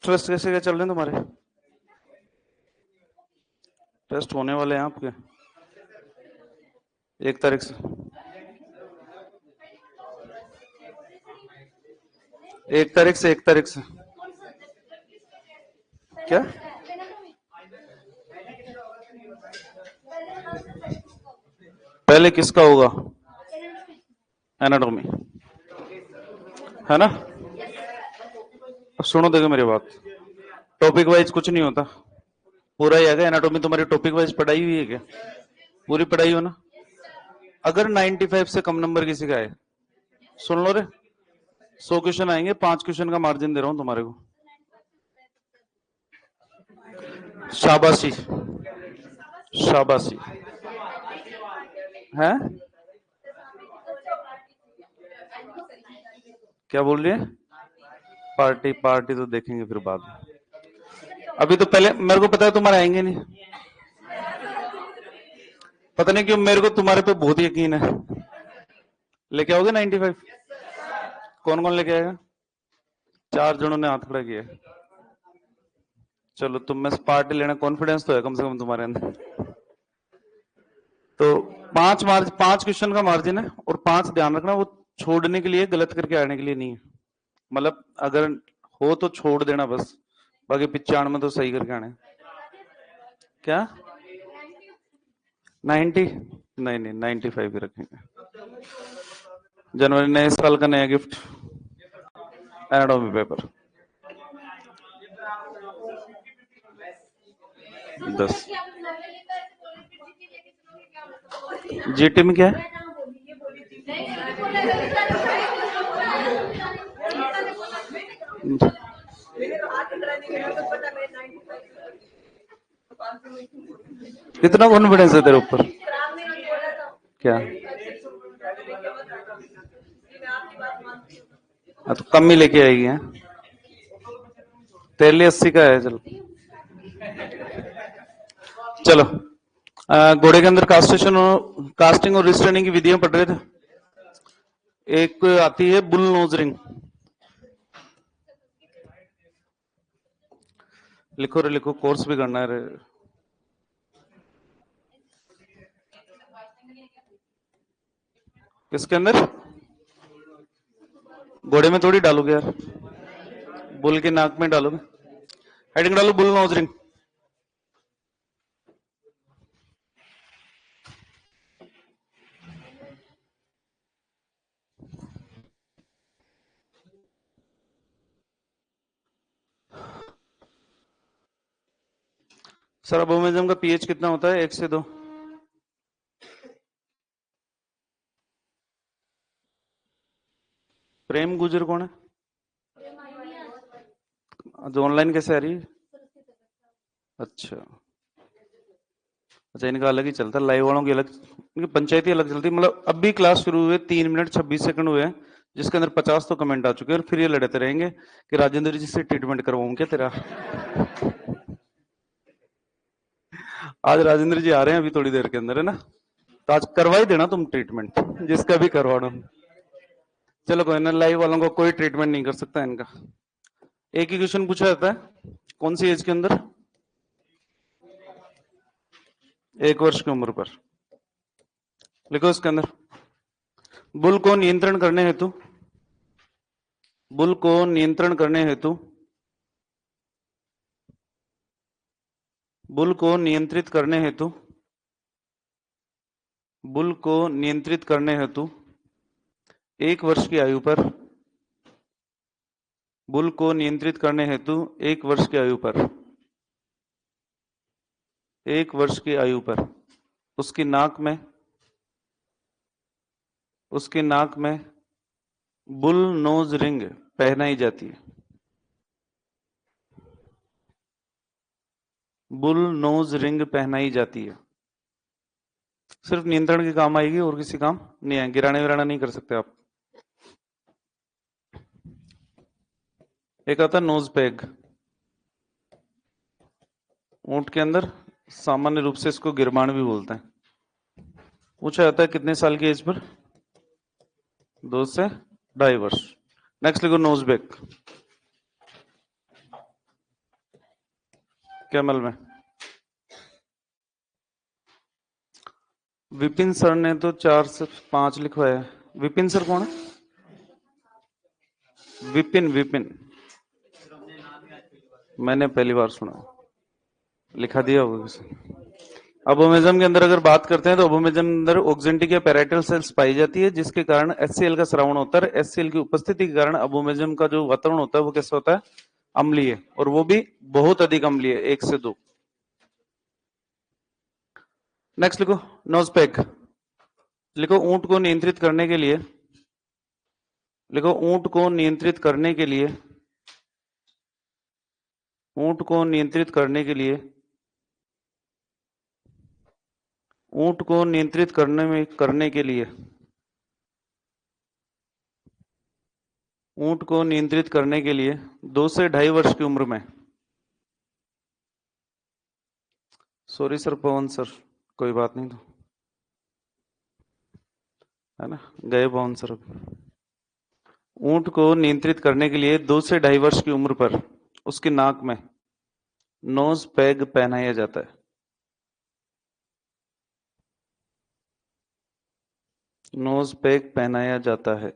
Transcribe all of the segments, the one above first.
Test कैसे क्या चल रहे हैं तुम्हारे? टेस्ट होने वाले हैं आपके 1 तारीख से। 1 तारीख से 1 तारीख से क्या? पहले किसका होगा? एनाटॉमी है ना? अब सुनो, देखो मेरी बात, टॉपिक वाइज कुछ नहीं होता, पूरा ही आएगा। एनाटॉमी तुम्हारी टॉपिक वाइज पढ़ाई हुई है क्या? पूरी पढ़ाई हो ना? अगर 95 से कम नंबर किसी का है, सुन लो रे, 100 क्वेश्चन आएंगे, 5 क्वेश्चन का मार्जिन दे रहा हूं तुम्हारे को। शाबाशी, शाबाशी है। क्या बोल रही है? पार्टी पार्टी तो देखेंगे फिर बाद में। अभी तो पहले मेरे को पता है तुम्हारे आएंगे नहीं, पता नहीं क्यों मेरे को तुम्हारे पे बहुत यकीन है। लेके आओगे 95? कौन कौन लेके आएगा? 4 जनों ने हाथ खड़ा किया। चलो तुम में से पार्टी लेना, कॉन्फिडेंस तो है कम से कम तुम्हारे अंदर। तो 5 क्वेश्चन का मार्जिन है, और 5 ध्यान रखना वो छोड़ने के लिए, गलत करके आने के लिए नहीं है। मतलब अगर हो तो छोड़ देना बस, बाकी 95 तो सही करके आने। क्या 90? नहीं नहीं, 95 ही रखेंगे। जनवरी नए साल का नया गिफ्ट, एनाटॉमी पेपर 10। जीटी में क्या है? कितना कॉन्फिडेंस है तेरे ऊपर? क्या? तो कम ही लेके आएगी है? तेरे लिए 80 का है। चलो चलो, घोड़े के अंदर कास्टिंग और रिस्ट्रेनिंग की विधियां पढ़ रहे थे। एक आती है बुल नोज रिंग, लिखो रे लिखो, कोर्स भी करना है रे। किसके अंदर? घोड़े में थोड़ी डालोगे यार, बुल के नाक में डालोगे। हेडिंग डालो बुल नोज रिंग। सर अबोमेजम का पीएच कितना होता है? 1 से 2। प्रेम गुजर कौन है? जो ऑनलाइन कैसे आ रही है? अच्छा अच्छा, इनका अलग ही चलता है, लाइव वालों की अलग, इनकी पंचायती अलग चलती है। मतलब अभी क्लास शुरू हुए 3 मिनट 26 सेकंड हुए हैं, जिसके अंदर 50 तो कमेंट आ चुके हैं, और फिर ये लड़ते रहेंगे कि राजेंद्र जी से ट्रीटमेंट करवाऊं क्या तेरा। आज राजेंद्र जी आ रहे हैं अभी थोड़ी देर के अंदर, है ना? तो आज करवा ही देना तुम ट्रीटमेंट, जिसका भी करवाना। चलो कोई ना, लाइव वालों को कोई ट्रीटमेंट नहीं कर सकता इनका। एक ही क्वेश्चन पूछा जाता है, कौन सी एज के अंदर? 1 वर्ष की उम्र पर। लिखो इसके अंदर, बुल को नियंत्रण करने हेतु, बुल को नियंत्रण करने हेतु, बुल को नियंत्रित करने हेतु, बुल को नियंत्रित करने हेतु 1 वर्ष की आयु पर, बुल को नियंत्रित करने हेतु 1 वर्ष की आयु पर, 1 वर्ष की आयु पर उसकी नाक में, उसकी नाक में बुल नोज रिंग पहनाई जाती है। बुल नोज रिंग पहनाई जाती है। सिर्फ नियंत्रण के काम आएगी, और किसी काम नहीं आएगी, गिराने विराना नहीं कर सकते आप। एक आता है नोज पैग, ऊंट के अंदर सामान्य रूप से इसको गिरबान भी बोलते हैं। पूछा जाता है कितने साल की एज पर? 2 से 2.5 वर्ष। नेक्स्ट लिखो नोज बैग। कैमल में। विपिन सर ने तो 4 से 5 लिखवाया है। विपिन सर कौन है? विपिन विपिन मैंने पहली बार सुना, लिखा दिया होगा किसी। अबोमेजम के अंदर अगर बात करते हैं तो अबोमेजम के अंदर ऑक्जेंटिक या पैराइटल सेल्स पाई जाती है, जिसके कारण एचसीएल का स्रावण होता है। एचसीएल की उपस्थिति के कारण अबोमेजम का जो वातावरण होता है वो कैसा होता है? अम्लीय, और वो भी बहुत अधिक अम्लीय, 1 से 2। नेक्स्ट लिखो नोजपेग। लिखो ऊंट को नियंत्रित करने के लिए, लिखो ऊंट को नियंत्रित करने के लिए, ऊंट को नियंत्रित करने के लिए, ऊंट को नियंत्रित करने के लिए, ऊंट को नियंत्रित करने के लिए 2 से 2.5 वर्ष की उम्र में, सॉरी सर पवन सर, कोई बात नहीं, तो है ना, गए पवन सर। ऊंट को नियंत्रित करने के लिए 2 से 2.5 वर्ष की उम्र पर उसकी नाक में नोज पैग पहनाया जाता है। नोज पैग पहनाया जाता है।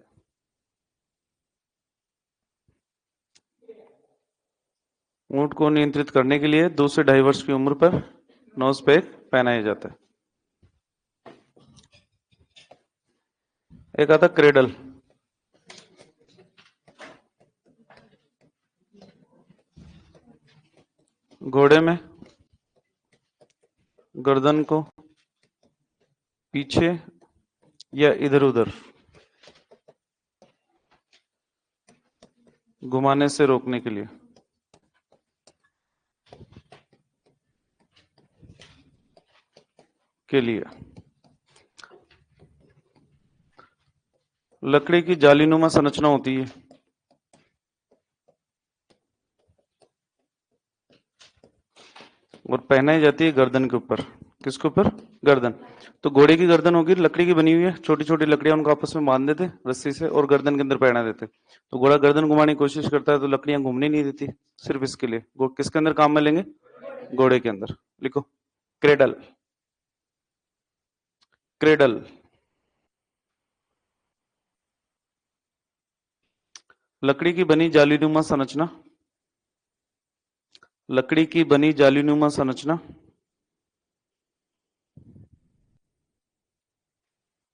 ऊंट को नियंत्रित करने के लिए 2 से 2.5 वर्ष की उम्र पर नोज पैग पहनाया जाता है। एक आता क्रेडल। घोड़े में गर्दन को पीछे या इधर उधर घुमाने से रोकने के लिए, लकड़ी की जालीनुमा संरचना होती है। और पहनाई जाती है गर्दन के ऊपर। किसके ऊपर? गर्दन। तो घोड़े की गर्दन होगी, लकड़ी की बनी हुई है, छोटी छोटी लकड़ियां उनको आपस में बांध देते रस्सी से और गर्दन के अंदर पहना देते। तो घोड़ा गर्दन घुमाने की कोशिश करता है तो लकड़ियां घूमने नहीं देती, सिर्फ इसके लिए। किसके अंदर काम में लेंगे? घोड़े के अंदर। लिखो क्रेडल। क्रेडल। लकड़ी की बनी जालीनुमा संरचना, लकड़ी की बनी जालीनुमा संरचना,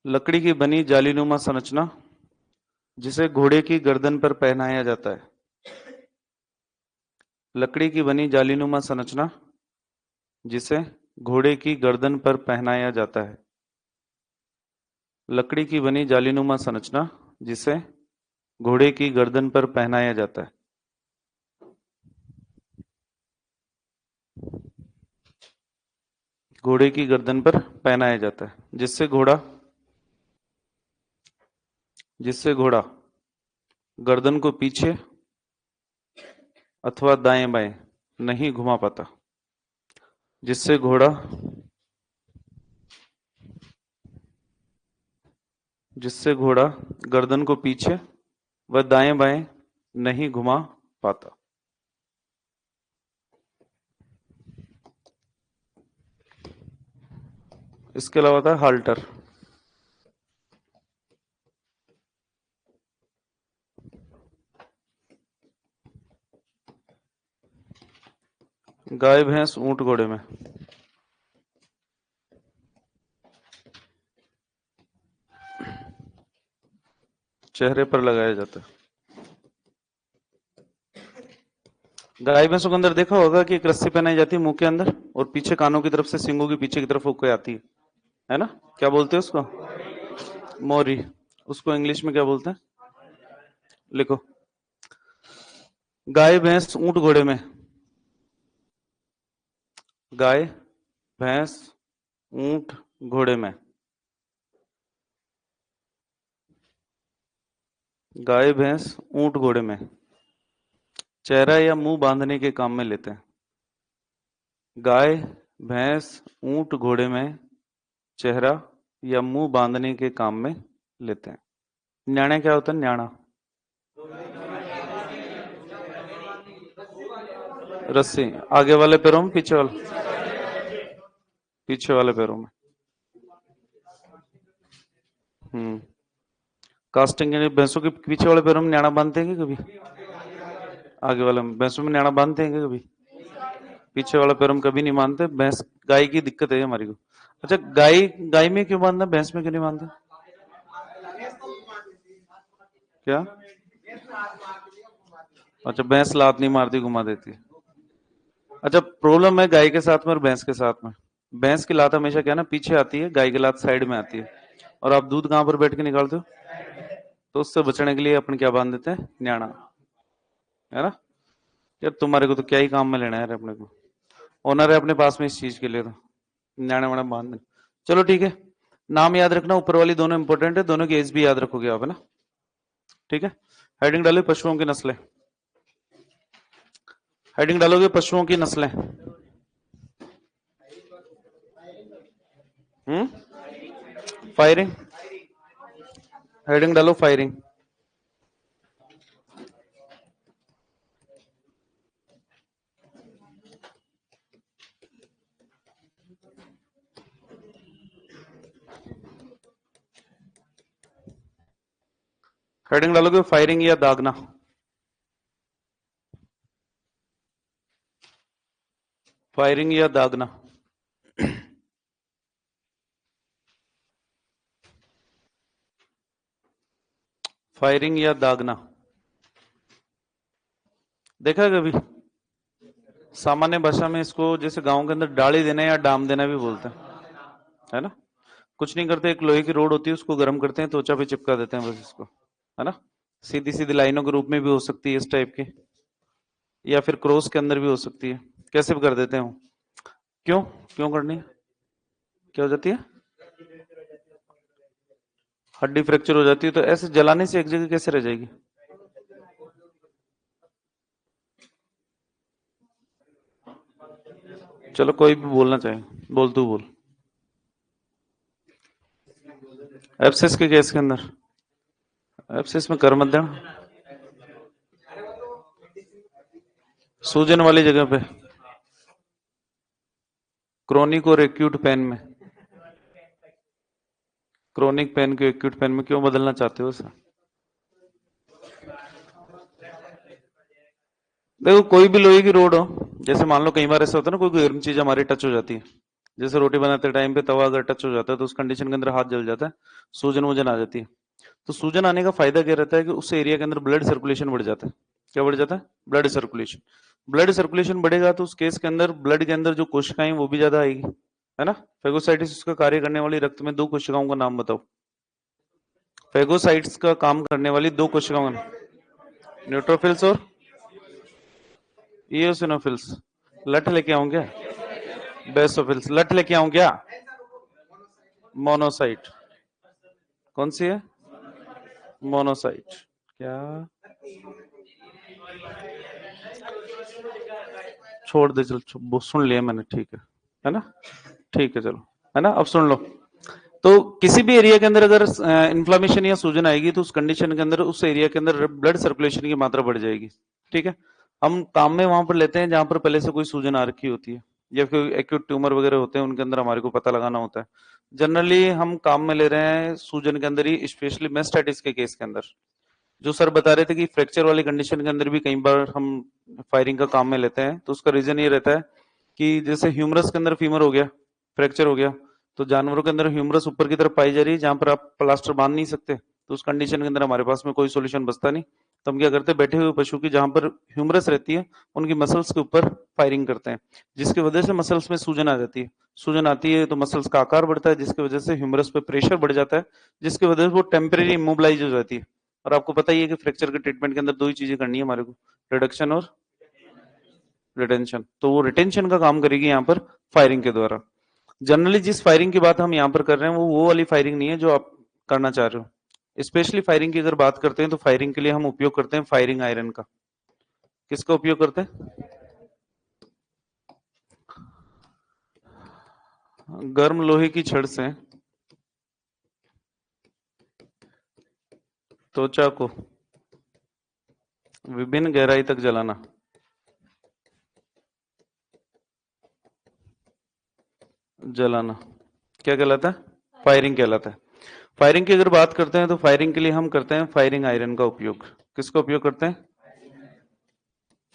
लकड़ी की बनी जालीनुमा संरचना जिसे घोड़े की गर्दन पर पहनाया जाता है। लकड़ी की बनी जालीनुमा संरचना जिसे घोड़े की गर्दन पर पहनाया जाता है। लकड़ी की बनी जालीनुमा संरचना जिसे घोड़े की गर्दन पर पहनाया जाता है। घोड़े की गर्दन पर पहनाया जाता है, जिससे घोड़ा गर्दन को पीछे अथवा दाएं बाएं नहीं घुमा पाता। जिससे घोड़ा गर्दन को पीछे व दाएं बाएं नहीं घुमा पाता। इसके अलावा था हाल्टर। गाय भैंस ऊंट घोड़े में चेहरे पर लगाया जाता है। गाय भैंसों के अंदर देखा होगा कि एक रस्सी पहनाई जाती है मुंह के अंदर और पीछे कानों की तरफ से, सींगों के पीछे की तरफ होकर आती है ना? क्या बोलते हैं उसको? मोरी। उसको इंग्लिश में क्या बोलते हैं? लिखो गाय भैंस ऊंट घोड़े में। गाय भैंस ऊंट घोड़े में। गाय भैंस ऊंट घोड़े में चेहरा या मुंह बांधने के काम में लेते हैं। गाय भैंस ऊंट घोड़े में चेहरा या मुंह बांधने के काम में लेते हैं। न्याणा क्या होता है? न्याणा रस्सी आगे वाले पैरों में, पीछे वाले पैरों में। हम्म। कास्टिंग यानी भैंसों के पीछे वाले पैरों में न्याणा बांधते हैं क्या कभी? आगे वाले में भैंसों में न्याणा बांधते हैं क्या कभी? पीछे वाला पैरों में कभी नहीं बांधते। भैंस गाय की दिक्कत है हमारी को। अच्छा, गाय गाय में क्यों बांधना, भैंस में क्यों नहीं बांधते? क्या? अच्छा, भैंस लात नहीं मारती, घुमा देती है। अच्छा, प्रॉब्लम है गाय के साथ में और भैंस के साथ में। भैंस की लात हमेशा क्या है ना, पीछे आती है, गाय की लात साइड में आती है। और आप दूध कहां पर बैठ के निकालते हो? तो उससे बचने के लिए अपन क्या बांध देते हैं, न्याणा, है ना। यार तुम्हारे को तो क्या ही काम में लेना है यार, अपने को ओनर है अपने पास में इस चीज के लिए, तो न्याणा वाणा बांध दे। चलो ठीक है, नाम याद रखना, ऊपर वाली दोनों इंपॉर्टेंट है, दोनों की एज भी याद रखोगे आप, है ना। ठीक है। हेडिंग डालो पशुओं की नस्लें। हेडिंग डालोगे पशुओं की नस्लें। फायरिंग। हेडिंग डालो फायरिंग। हेडिंग डालोगे फायरिंग या दागना। फायरिंग या दागना। फायरिंग या दागना। देखा है कभी? सामान्य भाषा में इसको जैसे गांव के अंदर डाली देना या डाम देना भी बोलते हैं, है ना। कुछ नहीं करते, एक लोहे की रोड होती है, उसको गर्म करते हैं, त्वचा पे चिपका देते हैं बस इसको, है ना। सीधी सीधी लाइनों के रूप में भी हो सकती है इस टाइप की, या फिर क्रॉस के अंदर भी हो सकती है, कैसे भी कर देते हैं वो। क्यों? क्यों करनी है? क्या हो जाती है? हड्डी फ्रैक्चर हो जाती है, तो ऐसे जलाने से एक जगह कैसे रह जाएगी? चलो कोई भी बोलना चाहे, बोल तू बोल। एब्सेस के केस के अंदर, एब्सेस में कर मत देना, सूजन वाली जगह पे। क्रोनिक और एक्यूट पेन में, क्रोनिक पेन को एक्यूट पेन में क्यों बदलना चाहते हो सर? देखो, कोई भी लोहे की रोड हो, जैसे मान लो कई बार ऐसा होता है ना, कोई गर्म चीज हमारी टच हो जाती है, जैसे रोटी बनाते टाइम पे तवा अगर टच हो जाता है तो उस कंडीशन के अंदर हाथ जल जाता है, सूजन वूजन आ जाती है। तो सूजन आने का फायदा क्या रहता है कि उस एरिया के अंदर ब्लड सर्कुलेशन बढ़ जाता है। क्या बढ़ जाता है? Blood circulation. ब्लड सर्कुलेशन बढ़ेगा तो उस केस के अंदर ब्लड के अंदर जो कोशिकाएं वो भी ज्यादा आएगी, है ना। फेगोसाइटिस उसका कार्य करने वाली रक्त में दो कोशिकाओं का नाम बताओ। फेगोसाइट्स का काम करने वाली दो कोशिकाओं, न्यूट्रोफिल्स और इयोसिनोफिल्स। लठ लेके आऊं क्या? बेसोफिल्स। लठ लेके आऊं क्या? मोनोसाइट। कौन सी है? मोनोसाइट। क्या? छोड़ दे, चल वो सुन लिया मैंने, ठीक है ना। ठीक है, चलो, है ना। अब सुन लो, तो किसी भी एरिया के अंदर अगर इन्फ्लामेशन या सूजन आएगी तो उस कंडीशन के अंदर उस एरिया के अंदर ब्लड सर्कुलेशन की मात्रा बढ़ जाएगी। ठीक है। हम काम में वहां पर लेते हैं जहां पर पहले से कोई सूजन आ रखी होती है, या फिर एक्यूट ट्यूमर वगैरह होते हैं, उनके अंदर हमारे को पता लगाना होता है। जनरली हम काम में ले रहे हैं सूजन के अंदर ही, स्पेशली मेस्टाइटिस के केस के अंदर। जो सर बता रहे थे कि फ्रैक्चर वाली कंडीशन के अंदर भी कई बार हम फायरिंग का काम में लेते हैं, तो उसका रीजन ये रहता है कि जैसे ह्यूमरस के अंदर फीमर हो गया, फ्रैक्चर हो गया, तो जानवरों के अंदर ह्यूमरस ऊपर की तरफ पाई जा रही है जहां पर आप प्लास्टर बांध नहीं सकते, तो उस कंडीशन के अंदर हमारे पास में कोई सोल्यूशन बचता नहीं। तो हम क्या करते हैं, बैठे हुए पशु की जहां पर ह्यूमरस रहती है उनकी मसल्स के ऊपर फायरिंग करते हैं, जिसकी वजह से मसल्स में सूजन आ जाती है। सूजन आती है तो मसल्स का आकार बढ़ता है, जिसकी वजह से ह्यूमरस पे प्रेशर बढ़ जाता है, जिसकी वजह से वो टेम्परेरी इमोबिलाइज हो जाती है। और आपको पता ही है कि फ्रैक्चर के ट्रीटमेंट के अंदर दो ही चीजें करनी है हमारे को, रिडक्शन और रिटेंशन। तो वो रिटेंशन का काम करेगी यहाँ पर फायरिंग के द्वारा। जनरली जिस फायरिंग की बात हम यहाँ पर कर रहे हैं वो वाली फायरिंग नहीं है जो आप करना चाह रहे हो। स्पेशली फायरिंग की अगर बात करते हैं तो फायरिंग के लिए हम उपयोग करते हैं फायरिंग आयरन का। किसका उपयोग करते हैं? गर्म लोहे की छड़ से त्वचा को विभिन्न गहराई तक जलाना। जलाना क्या कहलाता है? फायरिंग कहलाता है। फायरिंग की अगर बात करते हैं तो फायरिंग के लिए हम करते हैं फायरिंग आयरन का उपयोग। किसका उपयोग करते हैं?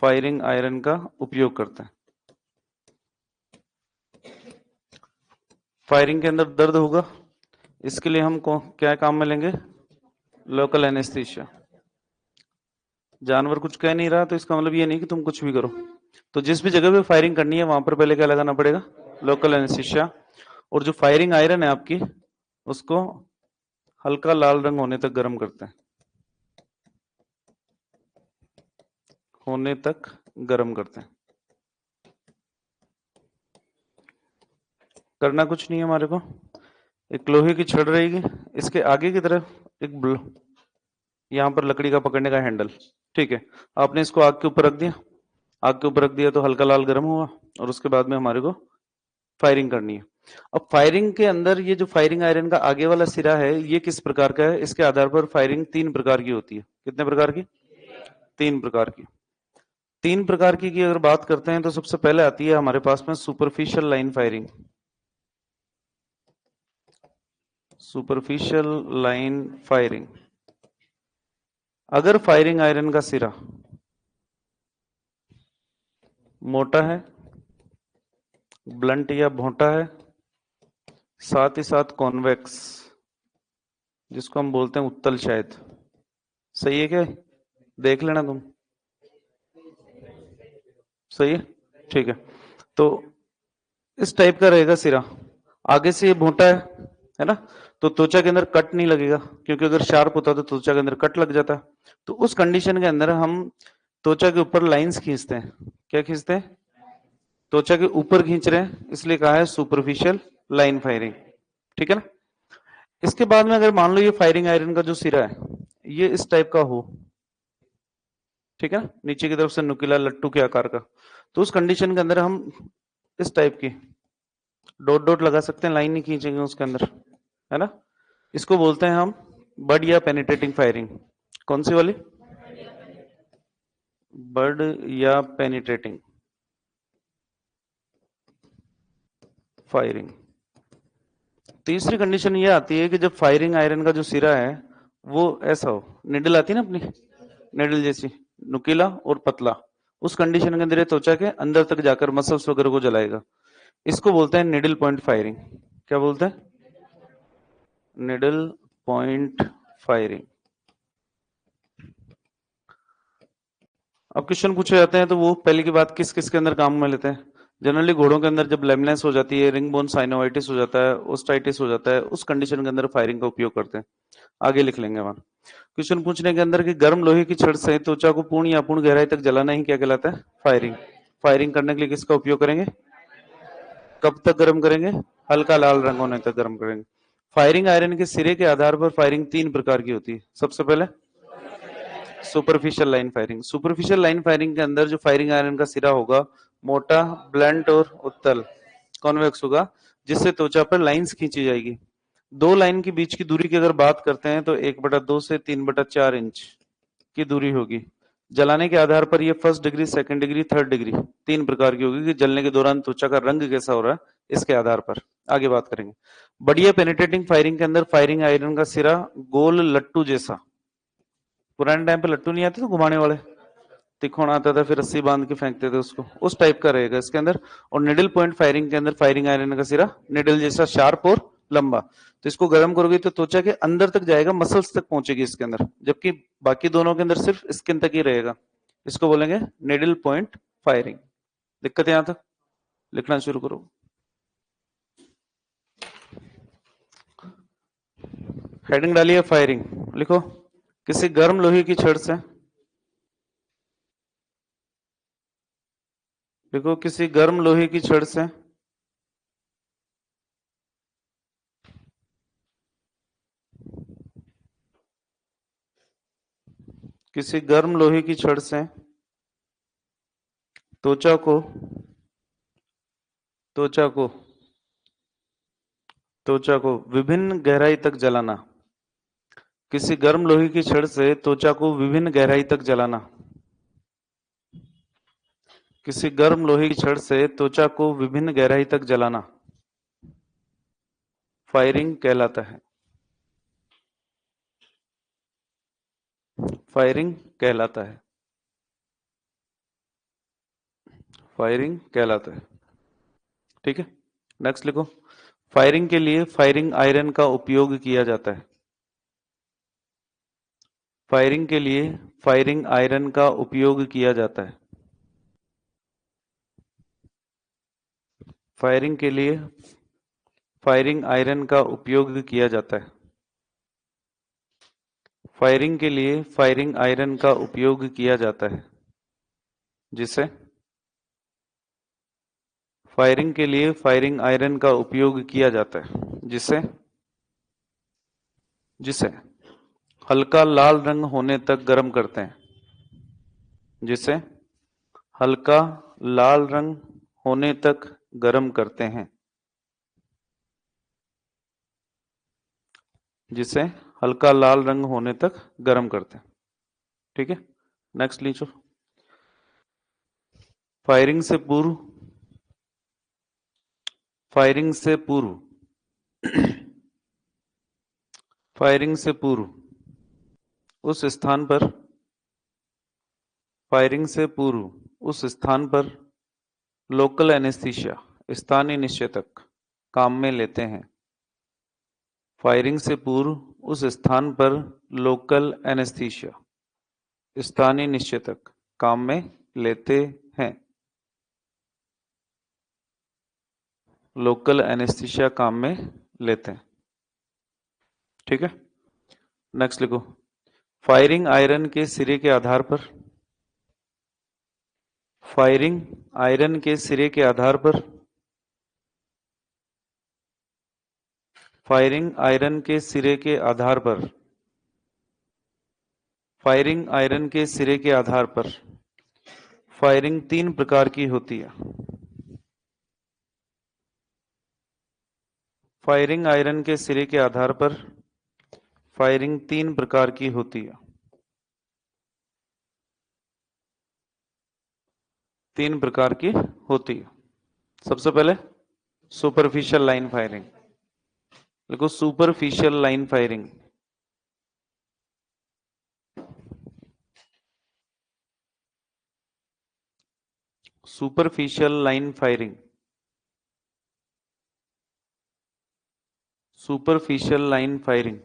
फायरिंग आयरन का उपयोग करते हैं। फायरिंग के अंदर दर्द होगा, इसके लिए हम क्या काम में लेंगे? Local anaesthesia. जानवर कुछ कह नहीं रहा तो इसका मतलब ये नहीं कि तुम कुछ भी करो। तो जिस भी जगह पे फायरिंग करनी है वहां पर पहले क्या लगाना पड़ेगा? Local anaesthesia. और जो फायरिंग आयरन है आपकी, उसको हल्का लाल रंग होने तक गर्म करते हैं। होने तक गर्म करते हैं। करना कुछ नहीं है हमारे को। एक लोहे की छड़ रहेगी, इसके आगे की तरफ एक यहां पर लकड़ी का पकड़ने का हैंडल। ठीक है, आपने इसको आग के ऊपर रख दिया। आग के ऊपर रख दिया तो हल्का लाल गर्म हुआ, और उसके बाद में हमारे को फायरिंग करनी है। अब फायरिंग के अंदर ये जो फायरिंग आयरन का आगे वाला सिरा है, ये किस प्रकार का है? इसके आधार पर फायरिंग तीन प्रकार की होती है। कितने प्रकार की? तीन प्रकार की। तीन प्रकार की अगर बात करते हैं तो सबसे पहले आती है हमारे पास में superficial line firing. Superficial line firing. अगर फायरिंग आयरन का सिरा मोटा है, ब्लंट या भोंटा है, साथ ही साथ कॉन्वेक्स, जिसको हम बोलते हैं उत्तल शायद। सही है क्या? देख लेना तुम। सही है, ठीक है। तो इस टाइप का रहेगा सिरा। आगे से ये मोटा है ना? तो त्वचा के अंदर कट नहीं लगेगा, क्योंकि अगर शार्प होता तो त्वचा के अंदर कट लग जाता। तो उस कंडीशन के अंदर हम त्वचा के ऊपर लाइंस खींचते हैं। क्या खींचते हैं? त्वचा के ऊपर खींच रहे हैं, इसलिए कहा है सुपरफिशियल लाइन फायरिंग। ठीक है ना? इसके बाद में अगर मान लो ये फायरिंग आयरन का जो सिरा है ये इस टाइप का हो, ठीक है ना, नीचे की तरफ से नुकीला लट्टू के आकार का, तो उस कंडीशन के अंदर हम इस टाइप की डॉट डॉट लगा सकते हैं, लाइन नहीं खींचेंगे उसके अंदर, है ना? इसको बोलते हैं हम बड या पेनिट्रेटिंग फायरिंग। कौन सी वाली? बड या पेनिट्रेटिंग फायरिंग। तीसरी कंडीशन ये आती है कि जब फायरिंग आयरन का जो सिरा है वो ऐसा हो, निडल आती है ना अपनी, निडल जैसी, नुकीला और पतला, उस कंडीशन के अंदर ये त्वचा के अंदर तक जाकर मसल्स वगैरह को जलाएगा। इसको बोलते हैं निडल पॉइंट फायरिंग। क्या बोलते हैं? Needle point firing. अब क्वेश्चन पूछे जाते हैं तो वो पहले की बात किस किस के अंदर काम में लेते हैं? जनरली घोड़ों के अंदर जब लेमनेस हो जाती है, रिंग बोन साइनोवाइटिस हो जाता है, ओस्टाइटिस हो जाता है, उस कंडीशन के अंदर फायरिंग का उपयोग करते हैं। आगे लिख लेंगे वहां। क्वेश्चन पूछने के अंदर कि गर्म लोहे की छड़ से त्वचा को पूर्ण या अपूर्ण गहराई तक जलाना ही क्या कहलाता है? फायरिंग। फायरिंग करने के लिए किसका उपयोग करेंगे? कब तक गर्म करेंगे? हल्का लाल रंग होने तक गर्म करेंगे। फायरिंग आयरन के सिरे के आधार पर फायरिंग तीन प्रकार की होती है। सबसे पहले superficial line firing. Superficial line firing के अंदर जो फायरिंग आयरन का सिरा होगा मोटा, ब्लंट और उत्तल, कॉन्वेक्स होगा, जिससे त्वचा पर लाइंस खींची जाएगी। दो लाइन के बीच की दूरी की अगर बात करते हैं तो 1/2 से 3/4 इंच की दूरी होगी। जलाने के आधार पर ये first degree, second degree, third degree, तीन प्रकार की होगी कि जलने के दौरान त्वचा का रंग कैसा हो रहा है, इसके आधार पर आगे बात करेंगे। बढ़िया पेनिट्रेटिंग फायरिंग के अंदर फायरिंग आयरन का सिरा गोल लट्टू जैसा, पुराने टाइम पे लट्टू नहीं आते तो घुमाने वाले, तिकोना आता था, फिर रस्सी बांध के फेंकते थे उसको, उस टाइप का रहेगा इसके अंदर। और निडल पॉइंट फायरिंग के अंदर फायरिंग आयरन का सिरा निडल जैसा शार्प और लंबा, तो इसको गर्म करोगे तो त्वचा के अंदर तक जाएगा, मसल्स तक पहुंचेगी इसके अंदर, जबकि बाकी दोनों के अंदर सिर्फ स्किन तक ही रहेगा। इसको बोलेंगे निडल पॉइंट फायरिंग। दिक्कत यहां तक? लिखना शुरू करो। हेडिंग डालिए फायरिंग, लिखो। किसी गर्म लोहे की छड़ से, देखो किसी गर्म लोहे की छड़ से किसी गर्म लोहे की छड़ से त्वचा को त्वचा को त्वचा को विभिन्न गहराई तक जलाना। किसी गर्म लोहे की छड़ से त्वचा को विभिन्न गहराई तक जलाना। किसी गर्म लोहे की छड़ से त्वचा को विभिन्न गहराई तक जलाना। फायरिंग कहलाता है। फायरिंग कहलाता है। फायरिंग कहलाता है। ठीक है, नेक्स्ट लिखो। फायरिंग के लिए फायरिंग आयरन का उपयोग किया जाता है। फायरिंग के लिए फायरिंग आयरन का उपयोग किया जाता है। फायरिंग के लिए फायरिंग आयरन का उपयोग किया जाता है। फायरिंग के लिए फायरिंग आयरन का उपयोग किया जाता है, जिसे फायरिंग के लिए फायरिंग आयरन का उपयोग किया जाता है, जिसे जिसे हल्का लाल रंग होने तक गर्म करते हैं। जिसे हल्का लाल रंग होने तक गर्म करते हैं। जिसे हल्का लाल रंग होने तक गर्म करते हैं। ठीक है, नेक्स्ट लीचो। फायरिंग से पूर्व फायरिंग से पूर्व फायरिंग से पूर्व उस स्थान पर फायरिंग से पूर्व उस स्थान पर लोकल एनेस्थीसिया स्थानीय निश्चेतक काम में लेते हैं। फायरिंग से पूर्व उस स्थान पर लोकल एनेस्थीसिया स्थानीय निश्चेतक काम में लेते हैं। लोकल एनेस्थीसिया काम में लेते हैं। ठीक है, नेक्स्ट लिखो। फायरिंग आयरन के सिरे के आधार पर फायरिंग आयरन के सिरे के आधार पर फायरिंग आयरन के सिरे के आधार पर फायरिंग आयरन के सिरे के आधार पर फायरिंग तीन प्रकार की होती है। फायरिंग आयरन के सिरे के आधार पर फायरिंग तीन प्रकार की होती है। तीन प्रकार की होती है। सबसे पहले सुपरफिशियल लाइन फायरिंग। देखो, superficial line firing superficial line firing superficial line firing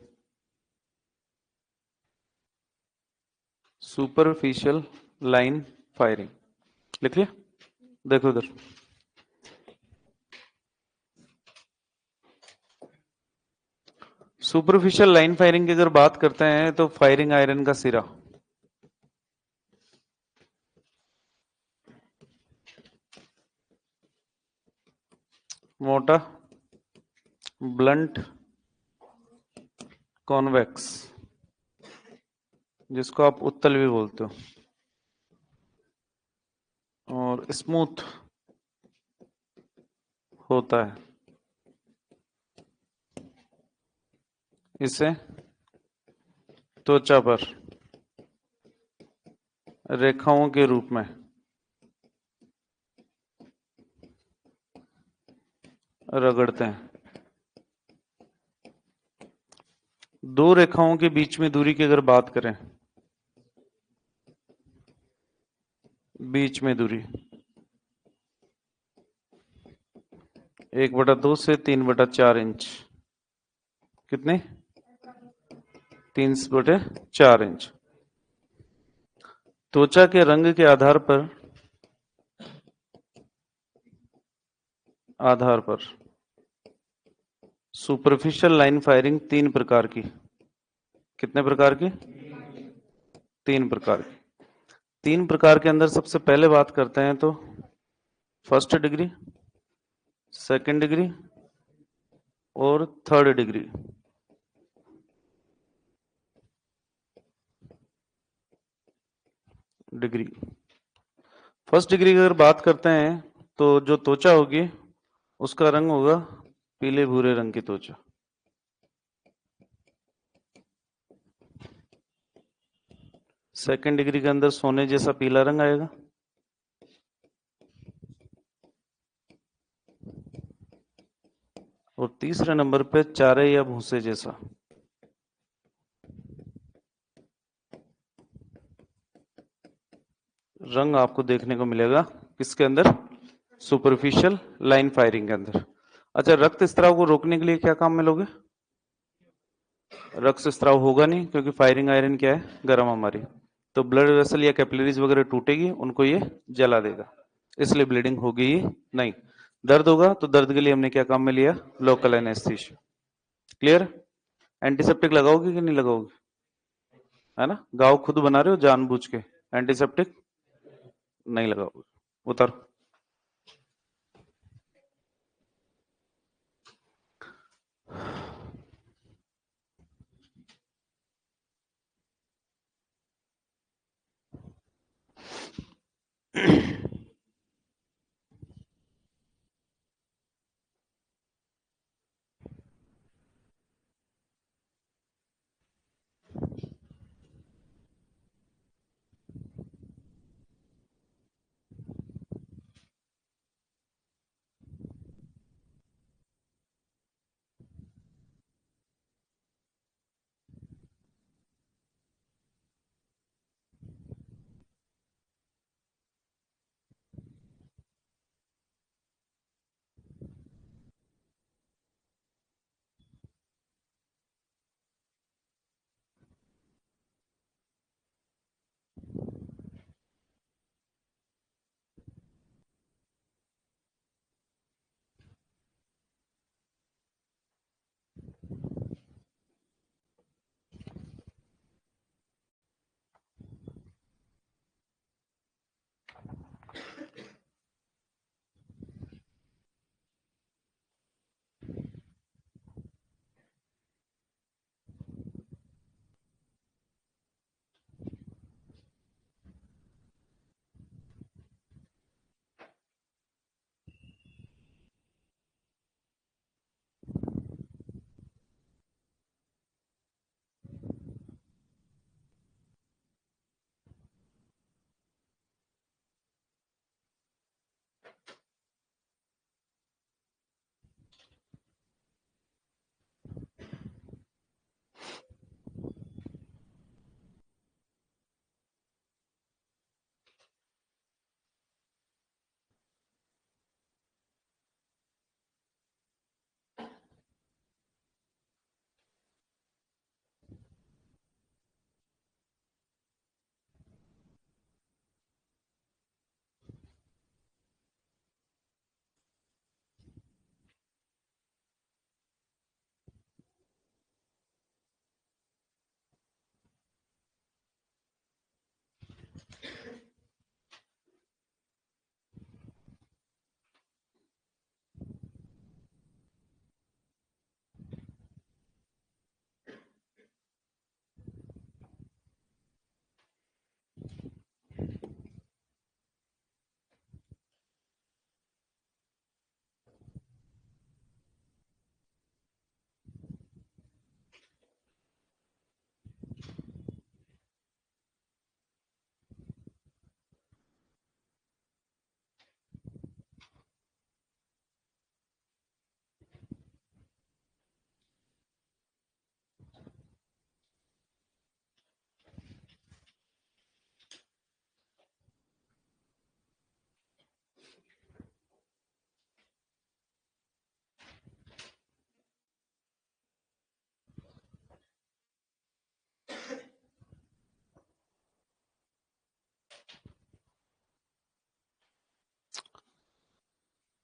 superficial line firing लिख लिया? देखो इधर, सुपरफिशियल लाइन फायरिंग की अगर बात करते हैं तो फायरिंग आयरन का सिरा मोटा, ब्लंट, कॉन्वेक्स, जिसको आप उत्तल भी बोलते हो, और स्मूथ होता है। इसे त्वचा पर रेखाओं के रूप में रगड़ते हैं। दो रेखाओं के बीच में दूरी की अगर बात करें, बीच में दूरी 1/2 से 3/4 इंच। कितने? 3/4 इंच। त्वचा के रंग के आधार पर सुपरफिशियल लाइन फायरिंग तीन प्रकार की। कितने प्रकार की? तीन प्रकार की। तीन प्रकार के अंदर सबसे पहले बात करते हैं तो फर्स्ट डिग्री, सेकंड डिग्री और third degree. Degree first degree की अगर बात करते हैं तो जो त्वचा होगी उसका रंग होगा पीले भूरे रंग की त्वचा। सेकंड डिग्री के अंदर सोने जैसा पीला रंग आएगा। और तीसरे नंबर पे चारे या भूसे जैसा। रंग आपको देखने को मिलेगा किसके अंदर? सुपरफिशियल लाइन फायरिंग के अंदर। अच्छा, रक्त स्त्राव को रोकने के लिए क्या काम में लोगे? रक्त स्त्राव होगा नहीं क्योंकि फायरिंग आयरन क्या है? गर्म हमारी। तो ब्लड वेसल या कैपिलरीज वगैरह टूटेगी, उनको ये जला देगा, इसलिए ब्लीडिंग होगी ही नहीं। दर्द होगा तो दर्द के लिए हमने क्या काम में लिया? Local anaesthesia. क्लियर? एंटीसेप्टिक लगाओगे कि नहीं लगाओगे? है ना, घाव खुद बना रहे हो जानबूझ के, एंटीसेप्टिक नहीं लगाओगे। उतारो।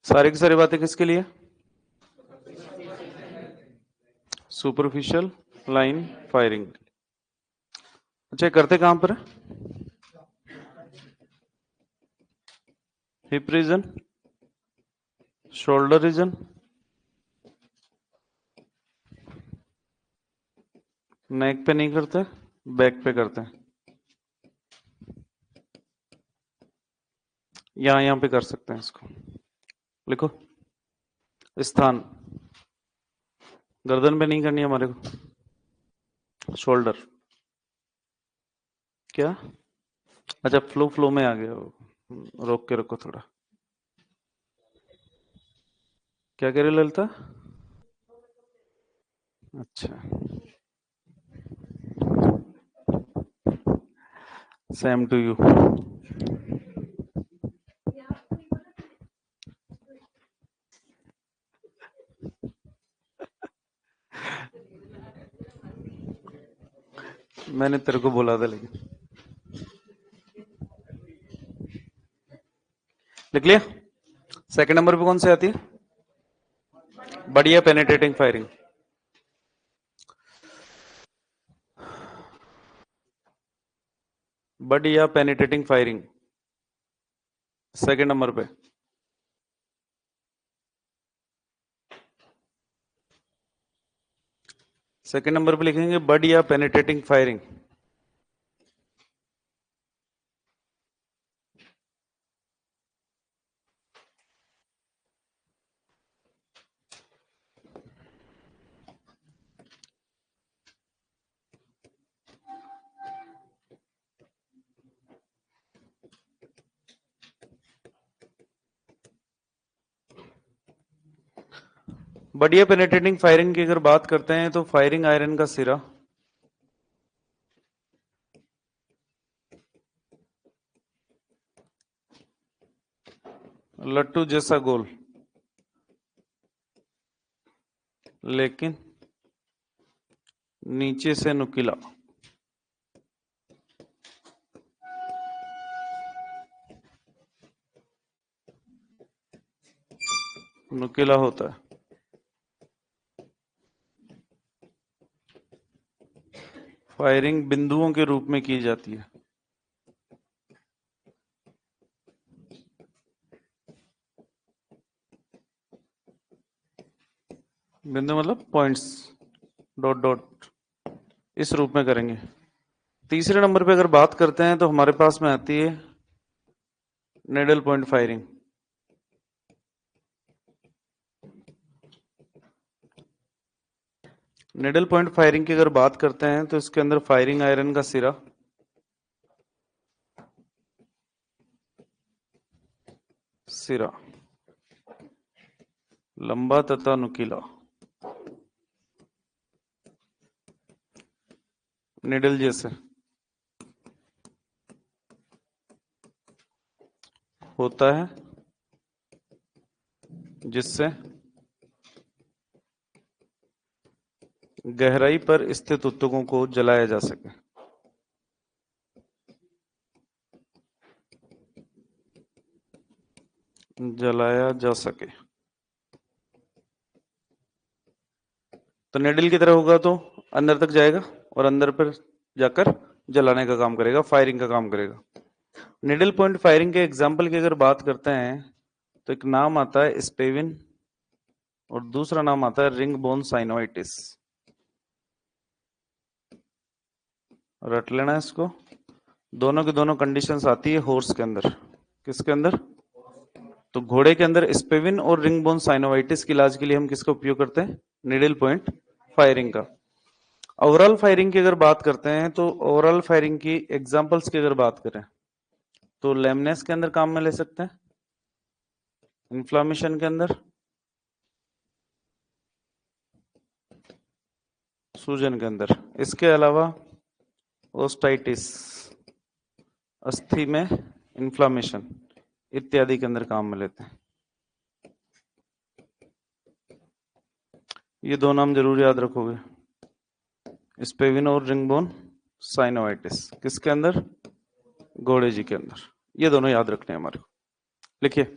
सारी की सारी बातें किसके लिए? Superficial line firing. अच्छा, करते कहां पर है? हिप रीजन, शोल्डर रीजन, नेक पे नहीं करते, बैक पे करते हैं। यहां पे कर सकते हैं इसको। लिखो स्थान, गर्दन पे नहीं करनी है हमारे को, शोल्डर। क्या? अच्छा, फ्लो फ्लो में आ गया वो। रोक के रखो थोड़ा। क्या कह रहे हो ललिता? अच्छा, सेम टू यू। मैंने तेरे को बोला था, लेकिन लिख लिया। सेकंड नंबर पे कौन सी आती है? बढ़िया पेनिट्रेटिंग फायरिंग। बढ़िया पेनिट्रेटिंग फायरिंग सेकंड नंबर पे। सेकंड नंबर पे लिखेंगे बढ़िया पेनिट्रेटिंग फायरिंग। बढ़िया पेनिट्रेटिंग फायरिंग की अगर बात करते हैं तो फायरिंग आयरन का सिरा, लट्टू जैसा गोल, लेकिन नीचे से नुकीला। नुकीला होता है। फायरिंग बिंदुओं के रूप में की जाती है। बिंदु मतलब पॉइंट्स, डॉट डॉट, इस रूप में करेंगे। तीसरे नंबर पे अगर बात करते हैं तो हमारे पास में आती है needle point firing. Needle point firing की अगर बात करते हैं तो इसके अंदर फायरिंग आयरन का सिरा, सिरा लंबा तथा नुकीला, निडल जैसे होता है, जिससे गहराई पर स्थित ऊतकों को जलाया जा सके। जलाया जा सके। तो निडल की तरह होगा तो अंदर तक जाएगा और अंदर पर जाकर जलाने का काम करेगा, फायरिंग का काम करेगा। निडल पॉइंट फायरिंग के एग्जाम्पल की अगर बात करते हैं तो एक नाम आता है स्पेविन और दूसरा नाम आता है रिंग बोन साइनोइटिस। रट लेना इसको। दोनों की दोनों कंडीशंस आती है हॉर्स के अंदर। किसके अंदर? तो घोड़े के अंदर स्पेविन और रिंग बोन साइनोवाइटिस के इलाज के लिए हम किसका उपयोग करते हैं? निडल पॉइंट फायरिंग का। ओवरऑल फायरिंग की अगर बात करते हैं तो ओवरऑल फायरिंग की एग्जांपल्स की अगर बात करें तो लेमनेस के अंदर काम में ले सकते हैं, इन्फ्लामेशन के अंदर, सूजन के अंदर। इसके अलावा ओस्टाइटिस, अस्थि में इन्फ्लामेशन इत्यादि के अंदर काम में लेते हैं। ये दो नाम जरूर याद रखोगे, स्पेविन और रिंगबोन साइनोवाइटिस। किसके अंदर? घोड़े जी के अंदर। ये दोनों याद रखने हैं हमारे को। लिखिए।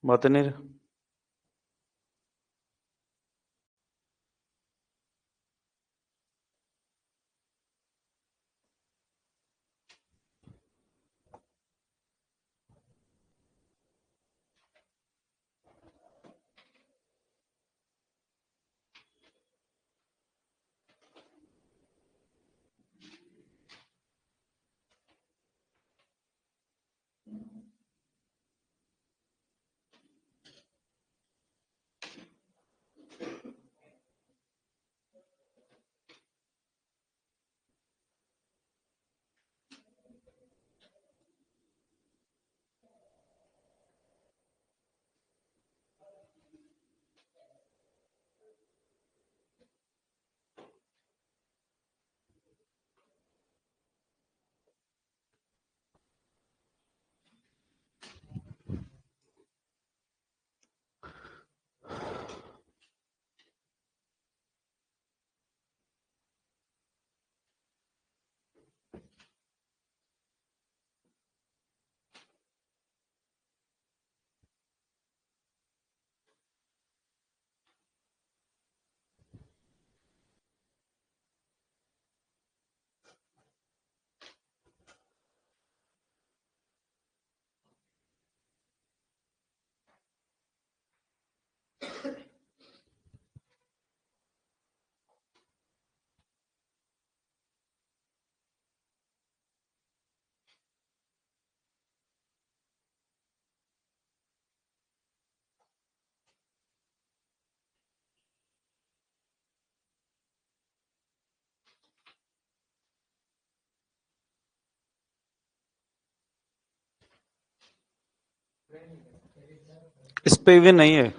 बातें नहीं रहे। इस पे भी नहीं है।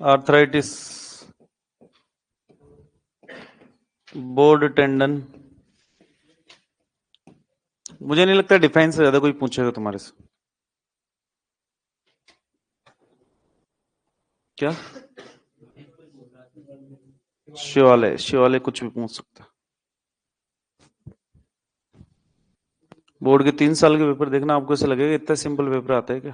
Arthritis, board tendon. मुझे नहीं लगता डिफाइन से ज्यादा कोई पूछेगा तुम्हारे से। क्या शिवालय कुछ भी पूछ सकता है। बोर्ड के 3 साल के पेपर देखना, आपको ऐसा लगेगा इतना सिंपल पेपर आता है क्या।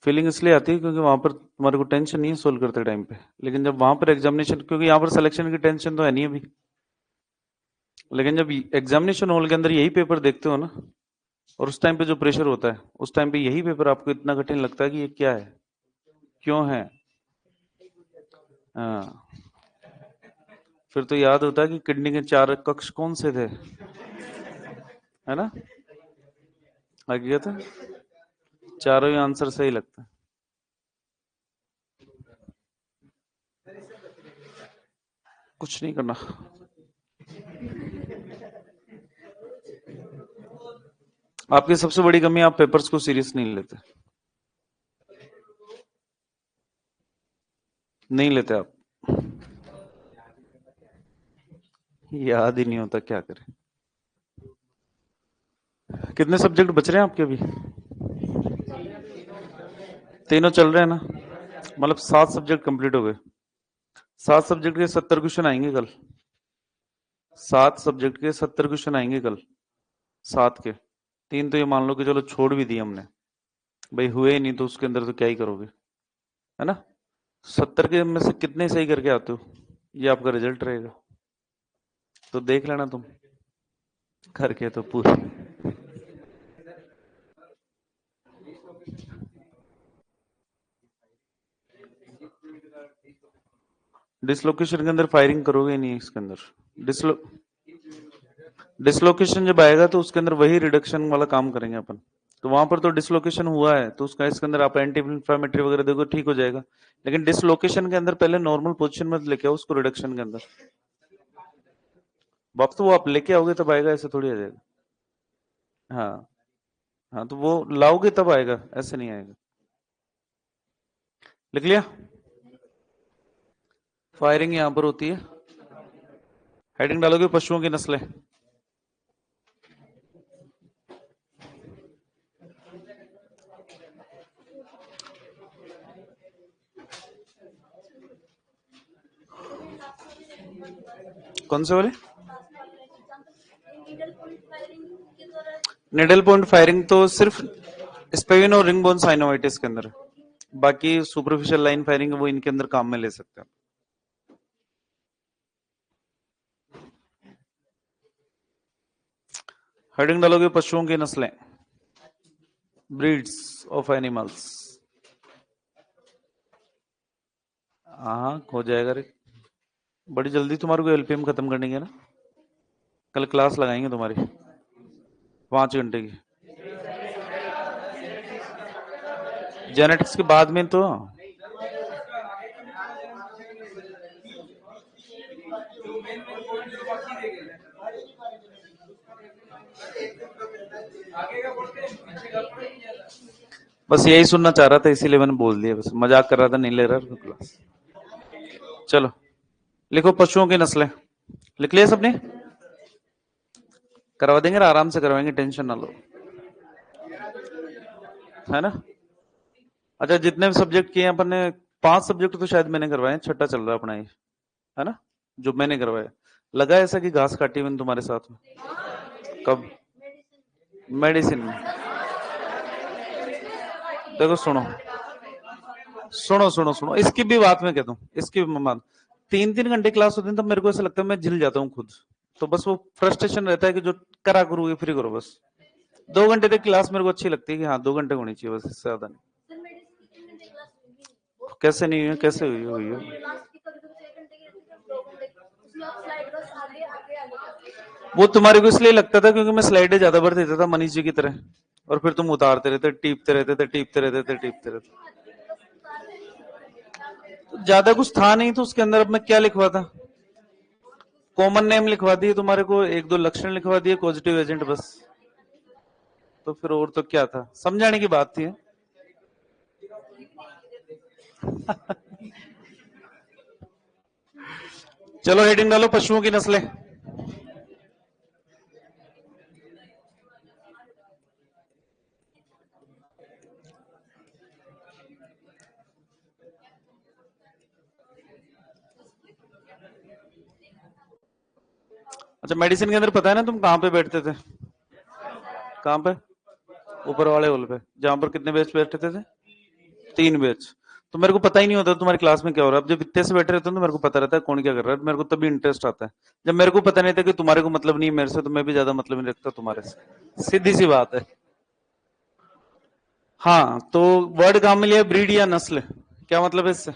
फीलिंग इसलिए आती है क्योंकि वहां पर तुम्हारे को टेंशन नहीं है सोल्व करते टाइम पे, लेकिन जब वहां पर एग्जामिनेशन, क्योंकि यहाँ पर सिलेक्शन की टेंशन तो है नहीं अभी, लेकिन जब एग्जामिनेशन हॉल के अंदर यही पेपर देखते हो ना, और उस टाइम पे जो प्रेशर होता है, उस टाइम पे यही पेपर आपको इतना कठिन लगता है कि ये क्या है, क्यों है। हाँ, फिर तो याद होता है कि किडनी के 4 कक्ष कौन से थे, है ना। आगे था, चारों ही आंसर सही लगता है। कुछ नहीं करना। आपकी सबसे बड़ी कमी, आप पेपर्स को सीरियस नहीं लेते, नहीं लेते आप, याद ही नहीं होता, क्या करें। कितने सब्जेक्ट बच रहे हैं आपके अभी। तीनों चल रहे हैं ना, मतलब 7 सब्जेक्ट कंप्लीट हो गए। 7 सब्जेक्ट के 70 क्वेश्चन आएंगे कल। 7 सब्जेक्ट के 70 क्वेश्चन आएंगे कल। 7 के 3 तो ये मान लो कि चलो छोड़ भी दिए हमने, भाई हुए ही नहीं तो उसके अंदर तो क्या ही करोगे, है ना। 70 के में से कितने सही करके आते हो, ये आपका रिजल्ट रहेगा, तो देख लेना तुम करके तो पूरी। डिसलोकेशन के अंदर फायरिंग करोगे नहीं इसके अंदर। डिसलो डिसलोकेशन जब आएगा तो उसके अंदर वही रिडक्शन वाला काम करेंगे अपन। तो वहां पर तो डिसलोकेशन हुआ है तो उसका इसके अंदर आप एंटी इंफ्लेमेटरी वगैरह देखो, ठीक हो जाएगा। लेकिन डिसलोकेशन के अंदर पहले नॉर्मल पोजीशन में लेके आओ उसको, रिडक्शन के अंदर वापस तो वो आप लेके आओगे तब आएगा, ऐसे थोड़ी आ जाएगा। हाँ, हाँ तो वो लाओगे तब आएगा, ऐसे नहीं आएगा। लिख लिया। फायरिंग यहां पर होती है, हेडिंग डालोगे पशुओं की नस्लें। कौन से वाले? निडल पॉइंट फायरिंग तो सिर्फ स्पेन और रिंग बोन साइनोवाइटिस के अंदर है, बाकी सुपरफिशियल लाइन फायरिंग वो इनके अंदर काम में ले सकते हैं। हेडिंग डालोगे पशुओं की नस्लें, ब्रीड्स ऑफ एनिमल्स। हाँ हो जाएगा रे, बड़ी जल्दी तुम्हारे को एलपीएम खत्म करनी है ना, कल क्लास लगाएंगे तुम्हारी 5 घंटे की, जेनेटिक्स के बाद में तो। बस यही सुनना चाह रहा था इसीलिए मैंने बोल दिया, बस मजाक कर रहा था, नहीं ले रहा क्लास। चलो लिखो पशुओं की नस्लें, लिख लिया सबने? करवा देंगे ना, आराम से करवाएंगे, टेंशन ना लो, है ना। अच्छा जितने भी सब्जेक्ट किए अपन ने, 5 सब्जेक्ट तो शायद मैंने करवाए, छठा चल रहा है अपना ये, है ना, जो मैंने करवाया। लगा ऐसा कि घास काटी मैंने तुम्हारे साथ में? कब? मेडिसिन में। देखो सुनो सुनो सुनो सुनो, इसकी भी बात मैं कहता हूँ, इसकी भी बात। 3-3 घंटे क्लास होती है तब मेरे को ऐसा लगता है मैं झिल जाता हूँ खुद, तो बस वो फ्रस्ट्रेशन रहता है कि जो करा करूँ ये फ्री करो बस। 2 घंटे तक क्लास मेरे को अच्छी लगती है कि हाँ 2 घंटे होनी चाहिए बस, इससे ज्यादा नहीं। कैसे नहीं हुई, कैसे हुई है? वो तुम्हारे को इसलिए लगता था क्योंकि मैं स्लाइडें ज्यादा भर देता था मनीष जी की तरह, और फिर तुम उतारते रहते, टीपते रहते थे, टीपते रहते थे, टीपते रहते। तो ज्यादा कुछ था नहीं तो उसके अंदर, अब मैं क्या लिखवाता? कॉमन नेम लिखवा दिए तुम्हारे को, 1-2 लक्षण लिखवा दिए, पॉजिटिव एजेंट, बस। तो फिर और तो क्या था, समझाने की बात थी। चलो हेडिंग डालो पशुओं की नस्लें। अच्छा मेडिसिन के अंदर पता है ना तुम कहाँ पे बैठते थे? कहाँ पे? ऊपर वाले हॉल पे, जहां पर कितने बैच बैठते थे? 3 बैच। तो मेरे को पता ही नहीं होता तुम्हारी क्लास में क्या हो रहा है। अब जब इतने से बैठे रहते हैं तो मेरे को पता रहता है कौन क्या कर रहा है, मेरे को तभी इंटरेस्ट आता है। जब मेरे को पता नहीं था कि तुम्हारे को मतलब नहीं है मेरे से, तो मैं भी ज्यादा मतलब नहीं रखता तुम्हारे से, सीधी सी बात है। हाँ तो वर्ड काम में लिया, ब्रीड या नस्ल, क्या मतलब है इससे?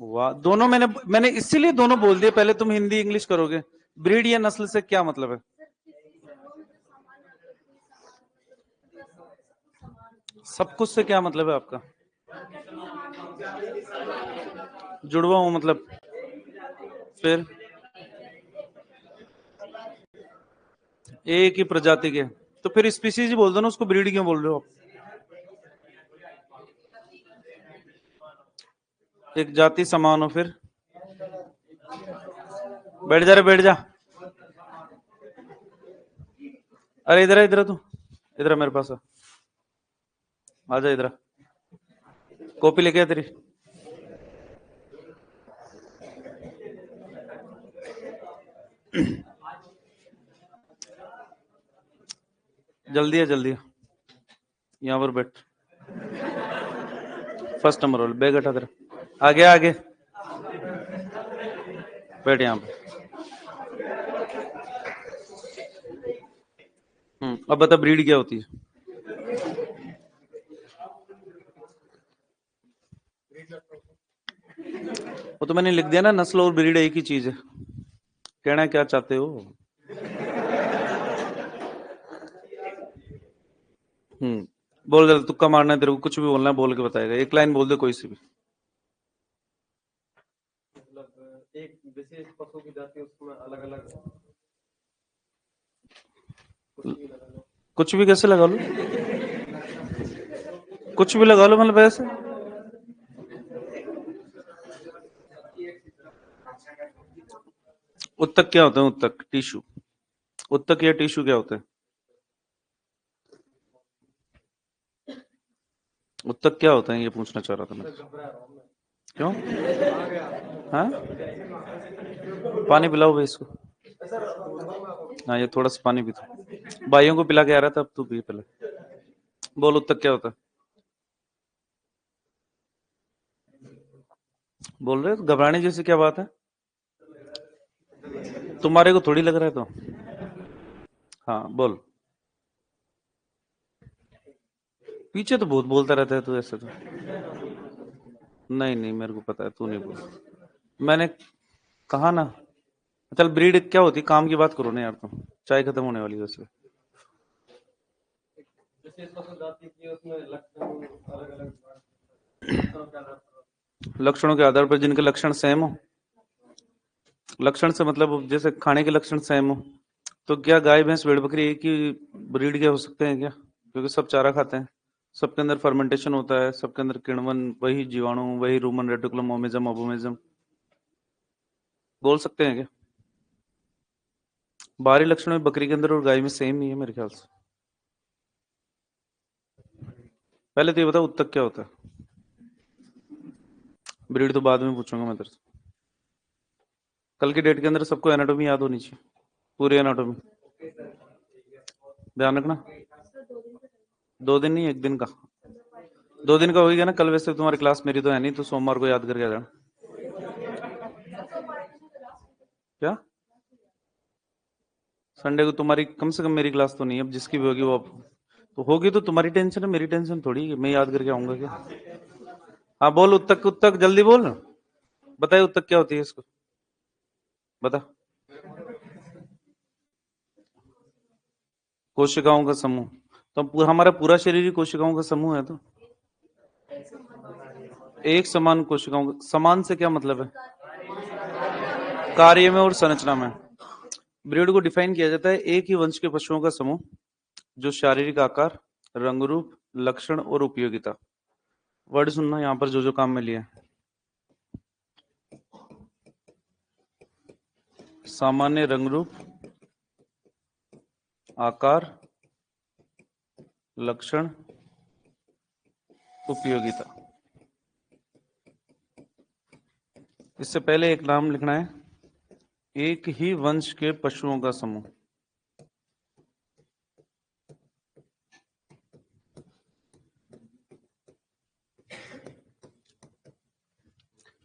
वाह, दोनों मैंने मैंने इसीलिए दोनों बोल दिए, पहले तुम हिंदी इंग्लिश करोगे। ब्रीड या नस्ल से क्या मतलब है? सब कुछ से क्या मतलब है आपका? जुड़वा हूं मतलब? फिर एक ही प्रजाति के, तो फिर स्पीसीज ही बोल दो ना, उसको ब्रीड क्यों बोल रहे हो आप? एक जाति समान हो फिर। बैठ जा रे, बैठ जा। अरे इधर इधर तू, इधर मेरे पास आ जा, इधर कॉपी लेके आ तेरी। जल्दी है जल्दी है, यहाँ पर बैठ। फर्स्ट नंबर वाले बैग हटा तेरा, आगे आगे बैठ यहाँ पे। अब बता ब्रीड क्या होती है? वो तो मैंने लिख दिया ना, नस्ल और ब्रीड एक ही चीज है। कहना क्या चाहते हो? बोल जरा, तुक्का मारना है तेरे को, कुछ भी बोलना है बोल के बताएगा, एक लाइन बोल दे कोई सी भी। एक विशेष पशु की जाति, उसमें अलग अलग कुछ भी कैसे लगा लो, कुछ भी लगा लो मतलब ऐसे। उत्तक क्या होता है? उत्तक टिश्यू, उत्तक या टिश्यू क्या होता है? उत्तक क्या होता है ये पूछना चाह रहा था मैं। क्यों? हाँ, पानी पिलाओ भाई इसको। हाँ, ये थोड़ा सा पानी पी तो भाइयों को पिला के आ रहा था, अब तू पी पहले। बोल उत्तक क्या होता है? बोल रहे हो तो घबराने जैसी क्या बात है? तुम्हारे को थोड़ी लग रहा है तो। हाँ बोल। पीछे तो बहुत बोलता रहता है तू ऐसे तो। नहीं नहीं, मेरे को पता है तू नहीं बोल। मैंने कहा ना। चल, ब्रीड क्या होती है, काम की बात करो ना यार तुम। चाय खत्म होने वाली है वैसे। लक्षणों के आधार पर जिनके लक्षण सेम हो। लक्षण से मतलब जैसे खाने के लक्षण सेम हो, तो क्या गाय भैंस भेड़ बकरी एक ही ब्रीड के हो सकते हैं क्या? क्योंकि सब चारा खाते हैं, सबके अंदर फर्मेंटेशन होता है, सबके अंदर किण्वन, वही जीवाणु, वही रूमन रेटिकुलम, ओमेजम, अबोमेजम। बोल सकते हैं क्या? बाहरी लक्षण में बकरी के अंदर और गाय में सेम ही है मेरे ख्याल से। पहले तो ये बता उत्तक क्या होता है? ब्रीड तो बाद में पूछूंगा मैं तेरे से। कल की डेट के अंदर सबको एनाटॉमी याद होनी चाहिए, पूरी एनाटॉमी। ध्यान रखना। 2 दिन नहीं, 1 दिन का। 2 दिन का हो गया ना, कल वैसे तुम्हारी क्लास मेरी तो है नहीं, तो सोमवार को याद करके आ जाना। क्या? संडे को तुम्हारी कम से कम मेरी क्लास तो नहीं है, अब जिसकी भी होगी वो तो होगी, तो तुम्हारी टेंशन है, मेरी टेंशन थोड़ी है, मैं याद करके आऊंगा क्या? हाँ बोल उत्तक, उत्तक जल्दी बोल। बताइए उत्तक क्या होती है इसको, बता। कोशिकाओं का समूह। तो हमारा पूरा शरीर ही कोशिकाओं का समूह है तो। एक समान कोशिकाओं का, समान से क्या मतलब है? कार्य में और संरचना में। ब्रीड को डिफाइन किया जाता है एक ही वंश के पशुओं का समूह, जो शारीरिक आकार, रंग रूप, लक्षण और उपयोगिता। वर्ड सुनना यहाँ पर जो जो काम में लिया। सामान्य रंग रूप, आकार, लक्षण, उपयोगिता। इससे पहले एक नाम लिखना है, एक ही वंश के पशुओं का समूह।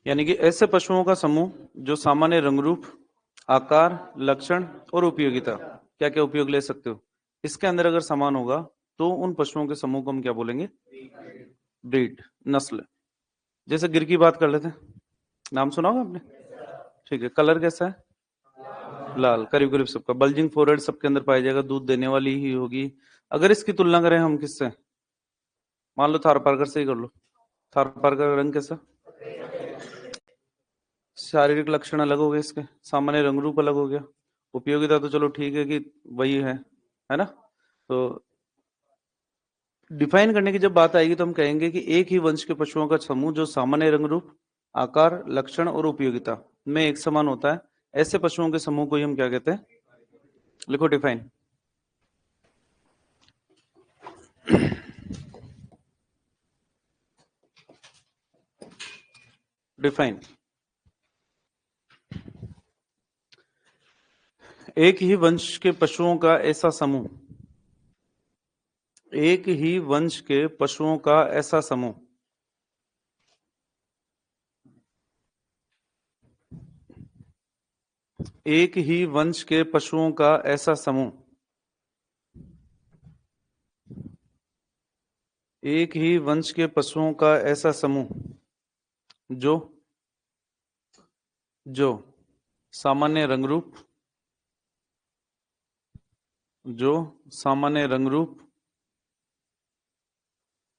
यानी कि ऐसे पशुओं का समूह जो सामान्य रंग रूप, आकार, लक्षण और उपयोगिता, क्या क्या उपयोग ले सकते हो, इसके अंदर अगर समान होगा, तो उन पशुओं के समूह को हम क्या बोलेंगे? ब्रीड, नस्ल। जैसे गिर की बात कर लेते हैं, नाम सुना होगा आपने? ठीक है, कलर कैसा है? लाल, करीब करीब सबका। बल्जिंग फोरहेड सबके अंदर पाया जाएगा, दूध देने वाली ही होगी। अगर इसकी तुलना करें हम किससे, मान लो थार पारकर से ही कर लो। थार पारकर का रंग कैसा? शारीरिक लक्षण अलग हो गए इसके, सामान्य रंग रूप अलग हो गया, उपयोगिता तो चलो ठीक है कि वही है ना? तो डिफाइन करने की जब बात आएगी तो हम कहेंगे कि एक ही वंश के पशुओं का समूह जो सामान्य रंग रूप, आकार, लक्षण और उपयोगिता में एक समान होता है, ऐसे पशुओं के समूह को ही हम क्या कहते हैं? लिखो डिफाइन। डिफाइन। एक ही वंश के पशुओं का ऐसा समूह, एक ही वंश के पशुओं का ऐसा समूह, एक ही वंश के पशुओं का ऐसा समूह, एक ही वंश के पशुओं का ऐसा समूह जो जो सामान्य रंग रूप, जो सामान्य रंग रूप,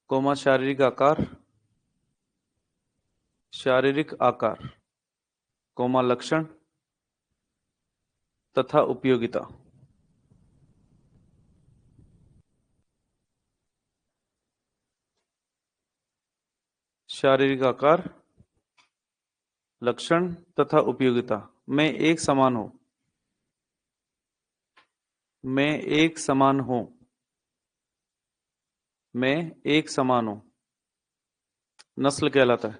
कोमा शारीरिक आकार, शारीरिक आकार, कोमा लक्षण तथा उपयोगिता। शारीरिक आकार, लक्षण तथा उपयोगिता में एक समान हो, में एक समान हो, में एक समान हो, नस्ल कहलाता है।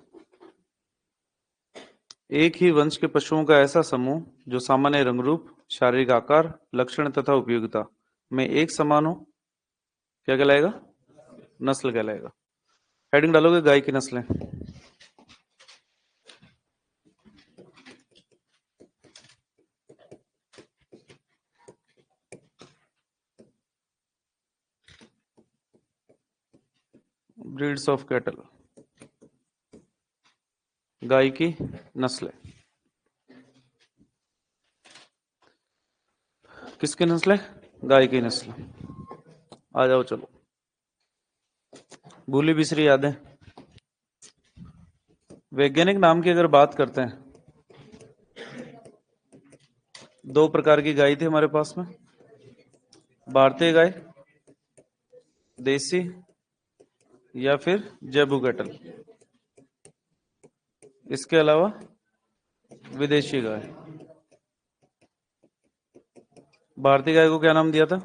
एक ही वंश के पशुओं का ऐसा समूह जो सामान्य रंग रूप, शारीरिक आकार, लक्षण तथा उपयोगिता में एक समान हो, क्या कहलाएगा? नस्ल कहलाएगा। हेडिंग डालोगे गाय की नस्लें। ब्रीड्स ऑफ कैटल, गाय की नस्लें। किसकी नस्लें? गाय की नस्ल। आ जाओ चलो, भूली बिसरी यादें। वैज्ञानिक नाम की अगर बात करते हैं, दो प्रकार की गाय थी हमारे पास में, भारतीय गाय, देसी या फिर जैबू कैटल। इसके अलावा विदेशी गाय। भारतीय गाय को क्या नाम दिया था?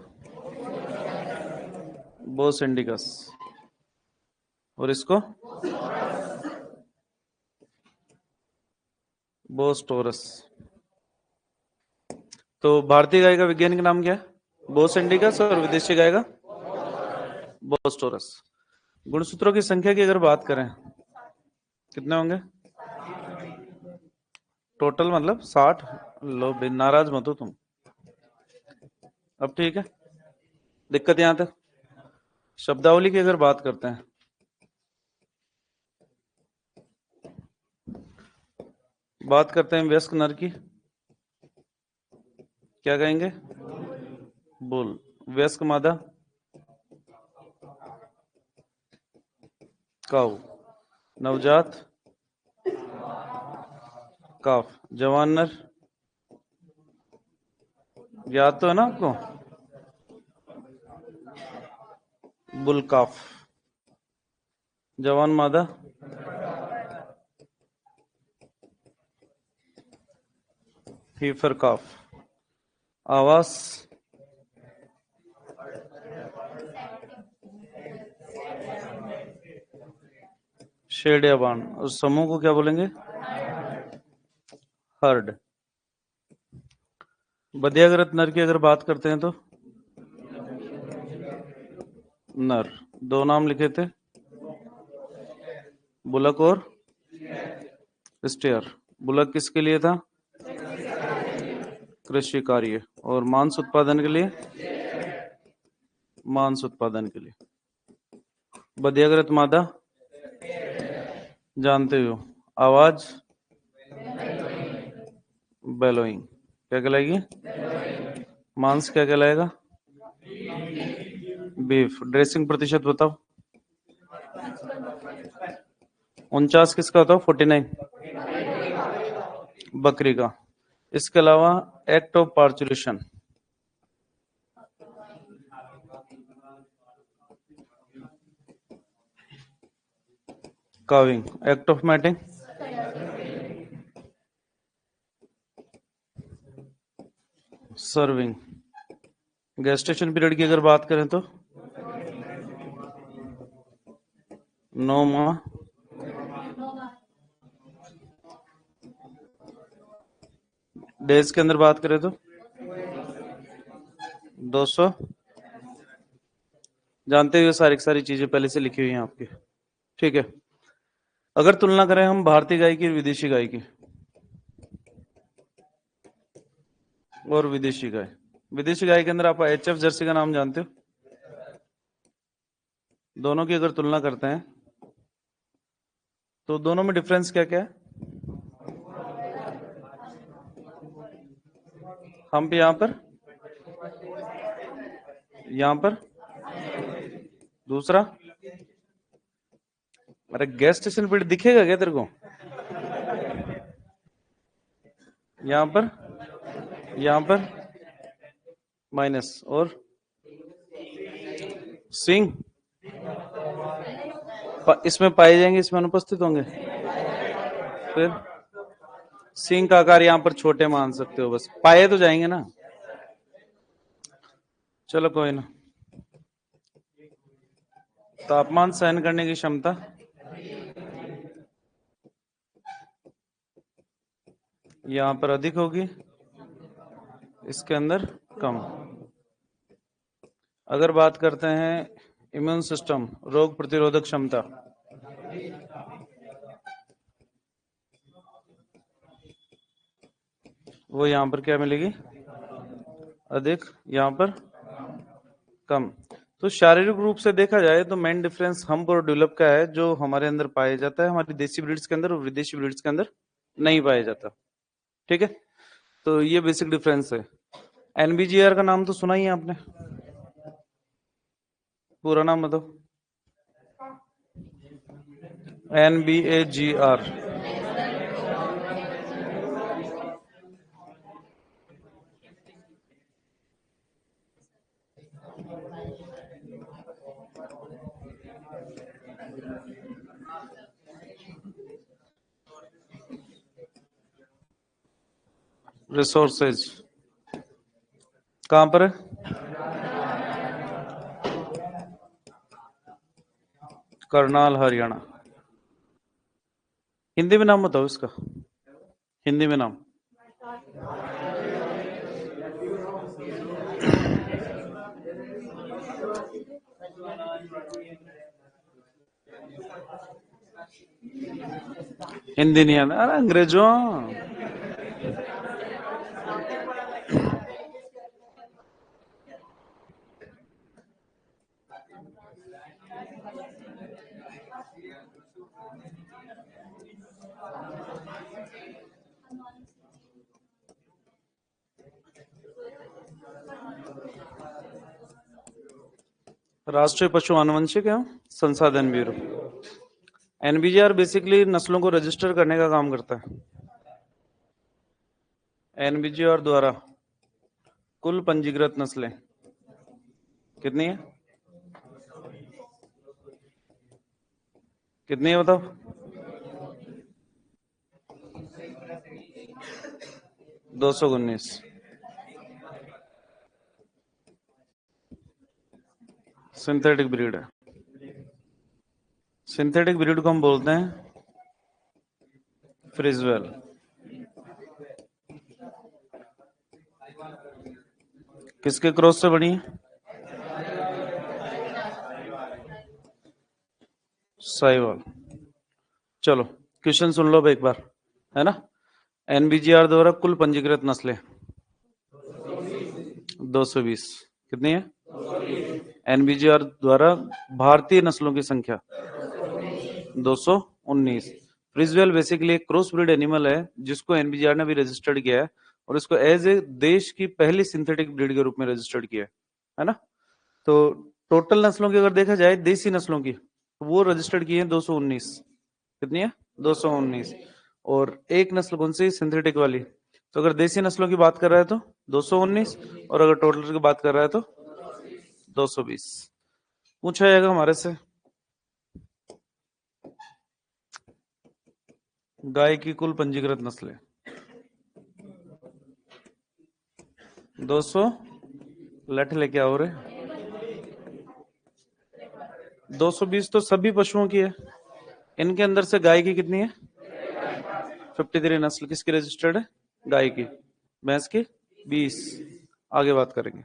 बोस इंडिकस। और इसको बोस टोरस। तो भारतीय गाय का वैज्ञानिक नाम क्या है? बोस इंडिकस। और विदेशी गाय का बोस टोरस। गुणसूत्रों की संख्या की अगर बात करें, कितने होंगे टोटल? मतलब 60। लो बे, नाराज मत हो तुम। अब ठीक है, दिक्कत यहां तक। शब्दावली की अगर बात करते हैं, बात करते हैं वयस्क नर की, क्या कहेंगे? बुल। वयस्क मादा, काऊ। नवजात, काफ। जवान नर, याद तो है ना आपको? बुल काफ। जवान मादा, हीफर काफ। आवास, शेड या बाण। और समूह को क्या बोलेंगे? हर्ड। बधियाग्रत नर की अगर बात करते हैं तो नर। दो नाम लिखे थे, बुलक और स्टेयर। बुलक किसके लिए था? कृषि कार्य। और मांस उत्पादन के लिए? मांस उत्पादन के लिए। बधियाग्रत मादा जानते हो, आवाज बेलोइंग। क्या कहलाएगी? मांस क्या कहलाएगा? बीफ। ड्रेसिंग प्रतिशत बताओ। 49 किसका होता है? 49 बकरी का। इसके अलावा act of parturition, calving. Act of mating, serving. Gestation period की अगर बात करें तो 9 माह। डेज के अंदर बात करें तो 200। जानते हुए सारी चीजें पहले से लिखी हुई हैं आपकी, ठीक है। अगर तुलना करें हम भारतीय गाय की विदेशी गाय की, और विदेशी गाय के अंदर आप HF जर्सी का नाम जानते हो? दोनों की अगर तुलना करते हैं तो दोनों में डिफरेंस क्या क्या है? हम पे यहां पर दूसरा। अरे गैस स्टेशन पे दिखेगा क्या तेरे को? यहां पर माइनस। और स्विंग इसमें पाए जाएंगे, इसमें अनुपस्थित होंगे। फिर सिंह का आकार यहां पर छोटे मान सकते हो, बस पाए तो जाएंगे ना। चलो कोई ना। तापमान सहन करने की क्षमता, यहां पर अधिक होगी, इसके अंदर कम। अगर बात करते हैं इम्यून सिस्टम, रोग प्रतिरोधक क्षमता, वो यहां पर क्या मिलेगी? अधिक, यहां पर कम। तो शारीरिक रूप से देखा जाए तो मेन डिफरेंस हम्प और ड्यूलप का है, जो हमारे अंदर पाया जाता है हमारी देसी ब्रीड्स के अंदर और विदेशी ब्रीड्स के अंदर नहीं पाया जाता। ठीक है, तो ये बेसिक डिफरेंस है। एनबीजीआर का नाम तो सुना ही है आपने, पूरा नाम बताओ। NBAGR। रिसोर्सेज कहां पर है? करनाल, हरियाणा। हिंदी में नाम बताओ इसका, हिंदी में नाम। हिंदी नहीं आना, अरे अंग्रेजों। राष्ट्रीय पशु आनुवंशिक एवं संसाधन ब्यूरो। एनबीजीआर बेसिकली नस्लों को रजिस्टर करने का काम करता है। एनबीजीआर द्वारा कुल पंजीकृत नस्लें कितनी है? कितनी है बताओ? 219। सिंथेटिक ब्रीड है। सिंथेटिक ब्रीड को हम बोलते हैं फ्रिजवेल। किसके क्रॉस से बनी है? साहिवाल। चलो क्वेश्चन सुन लो अब एक बार, है ना। एनबीजीआर द्वारा कुल पंजीकृत नस्लें 220। कितनी है? एनबीजीआर द्वारा भारतीय नस्लों की संख्या 219। फ्रिजवेल बेसिकली एक क्रॉस ब्रीड एनिमल है जिसको एनबीजीआर ने भी रजिस्टर्ड किया है और इसको एज ए देश की पहली सिंथेटिक ब्रीड के रूप में रजिस्टर्ड किया है ना। तो टोटल नस्लों की अगर देखा जाए, देसी नस्लों की, तो वो रजिस्टर्ड की है 219। कितनी है? 219। और एक नस्ल कौन सी? सिंथेटिक वाली। तो अगर देसी नस्लों की बात कर रहा है तो 219, और अगर टोटल की बात कर रहा है तो 220। पूछा जाएगा हमारे से, गाय की कुल पंजीकृत नस्लें 200। लठ लेके आओ रे। 220 तो सभी पशुओं की है, इनके अंदर से गाय की कितनी है? 53 नस्ल किसकी रजिस्टर्ड है? गाय की। भैंस की 20। आगे बात करेंगे।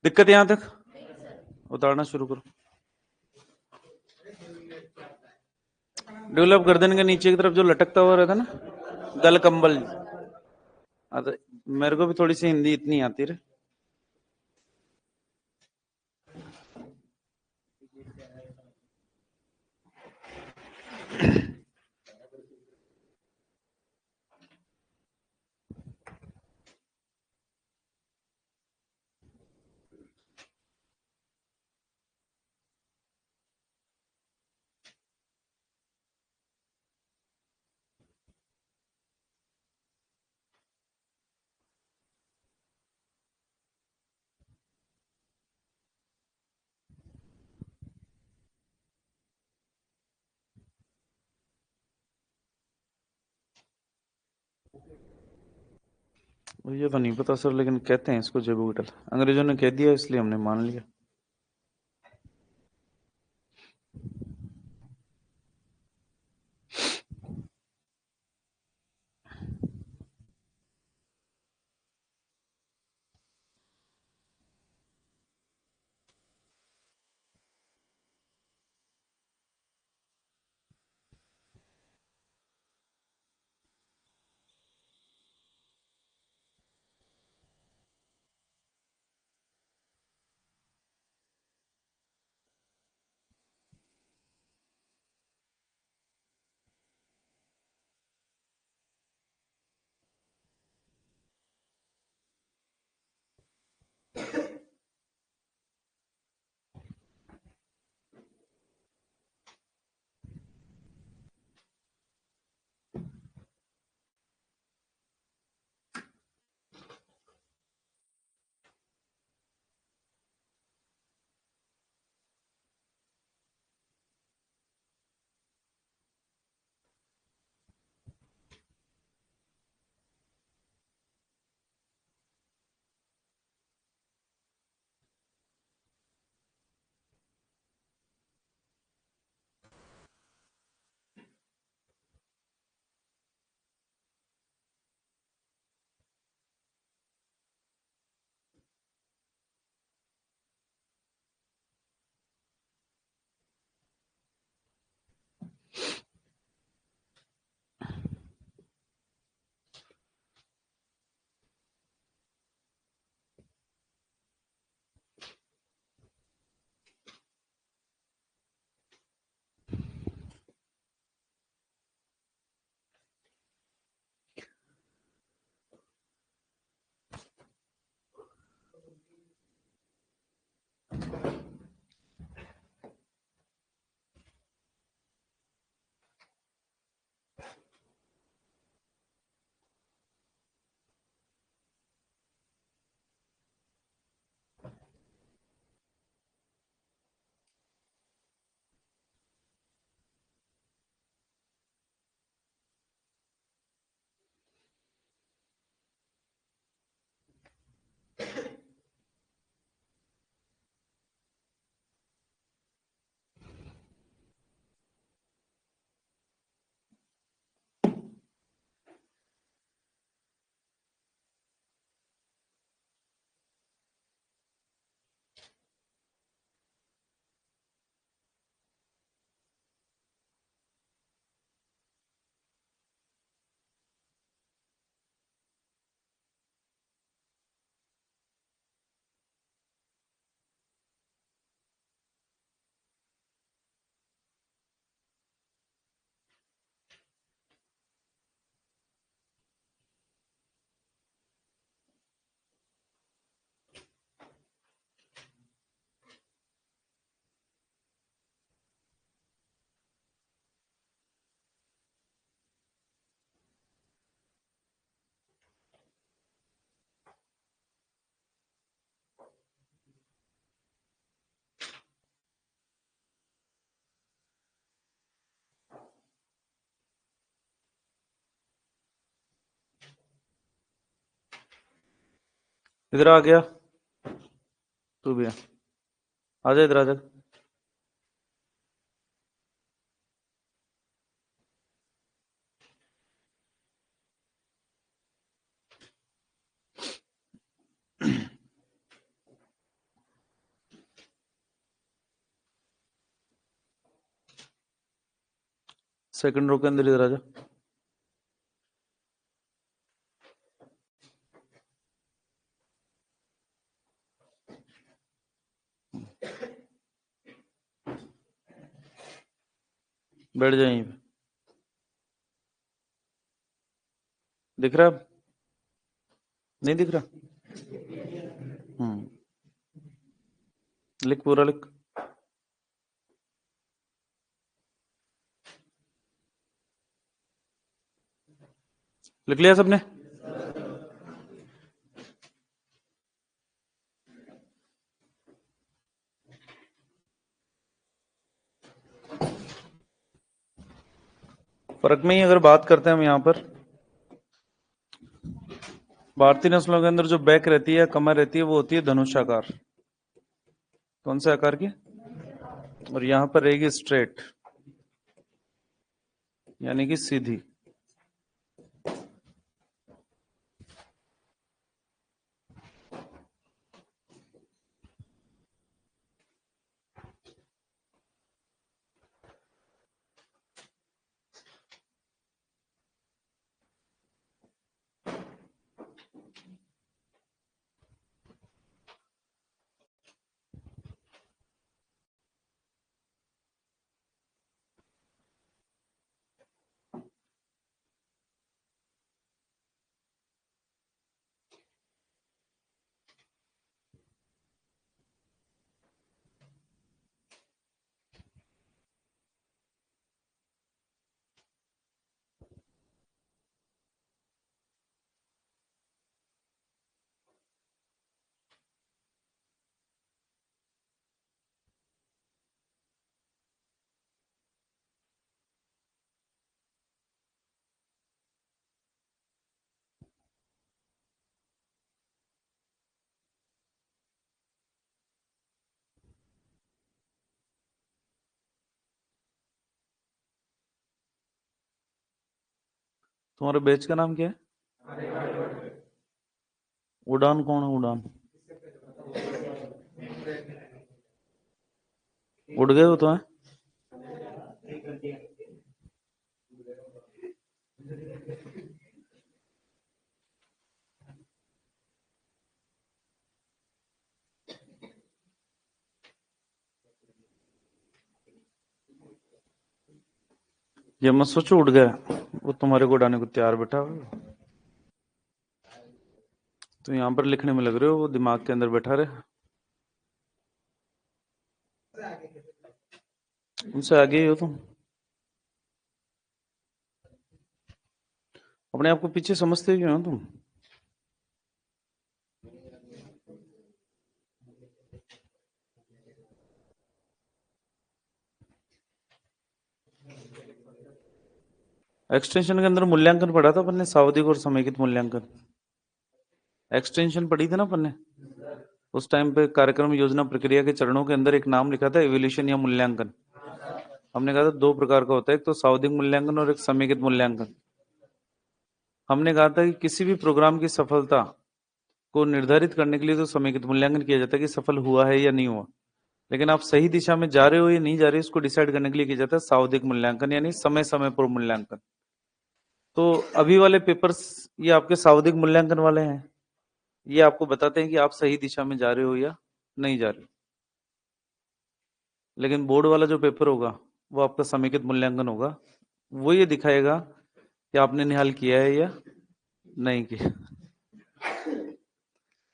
दिक्कत यहां तक? उतारना शुरू करो। डेवलप गर्दन के नीचे की तरफ जो लटकता हुआ रहता ना, गल कंबल। तो मेरे को भी थोड़ी सी हिंदी इतनी आती है। ये तो नहीं पता सर, लेकिन कहते हैं इसको जेबू बीटल। अंग्रेजों ने कह दिया इसलिए हमने मान लिया। इधर आ गया, तू भी आ जा, इधर आ जा। सेकंड रो के अंदर इधर आ जा। बैठ जा यहीं पे। दिख रहा है अब? नहीं दिख रहा? लिख, पूरा लिख। लिख लिया सबने? फर्क में ही अगर बात करते हैं हम यहाँ पर, भारतीय नस्लों के अंदर जो बैक रहती है, कमर रहती है, वो होती है धनुषाकार। कौन से आकार की? और यहाँ पर रहेगी स्ट्रेट, यानी कि सीधी। तुम्हारे बैच का नाम क्या है? उड़ान कौन है? उड़ान उड़ गए हो तो है? ये मत सोचो उड़ गया, वो तुम्हारे को उड़ाने को तैयार बैठा हो। तो यहाँ पर लिखने में लग रहे हो, वो दिमाग के अंदर बैठा रहे। उनसे आगे ही हो तुम। अपने आप को पीछे समझते क्यों हो तुम? एक्सटेंशन के अंदर मूल्यांकन पढ़ा था अपन ने, सावधिक और समेकित मूल्यांकन। एक्सटेंशन पढ़ी थी ना अपन ने उस टाइम पे, कार्यक्रम योजना प्रक्रिया के चरणों के अंदर एक नाम लिखा था, एवोल्यूशन या मूल्यांकन। हमने कहा था दो प्रकार का होता है, एक तो सावधिक मूल्यांकन और एक समेकित मूल्यांकन। हमने कहा था कि किसी भी प्रोग्राम की सफलता को निर्धारित करने के लिए तो समेकित मूल्यांकन किया जाता है कि सफल हुआ है या नहीं हुआ, लेकिन आप सही दिशा में जा रहे हो या नहीं जा रहे हो, इसको डिसाइड करने के लिए किया जाता है सावधिक मूल्यांकन, यानी समय समय पर मूल्यांकन। तो अभी वाले पेपर्स ये आपके सावधिक मूल्यांकन वाले हैं, ये आपको बताते हैं कि आप सही दिशा में जा रहे हो या नहीं जा रहे हो। लेकिन बोर्ड वाला जो पेपर होगा वो आपका समेकित मूल्यांकन होगा, वो ये दिखाएगा कि आपने निहाल किया है या नहीं किया।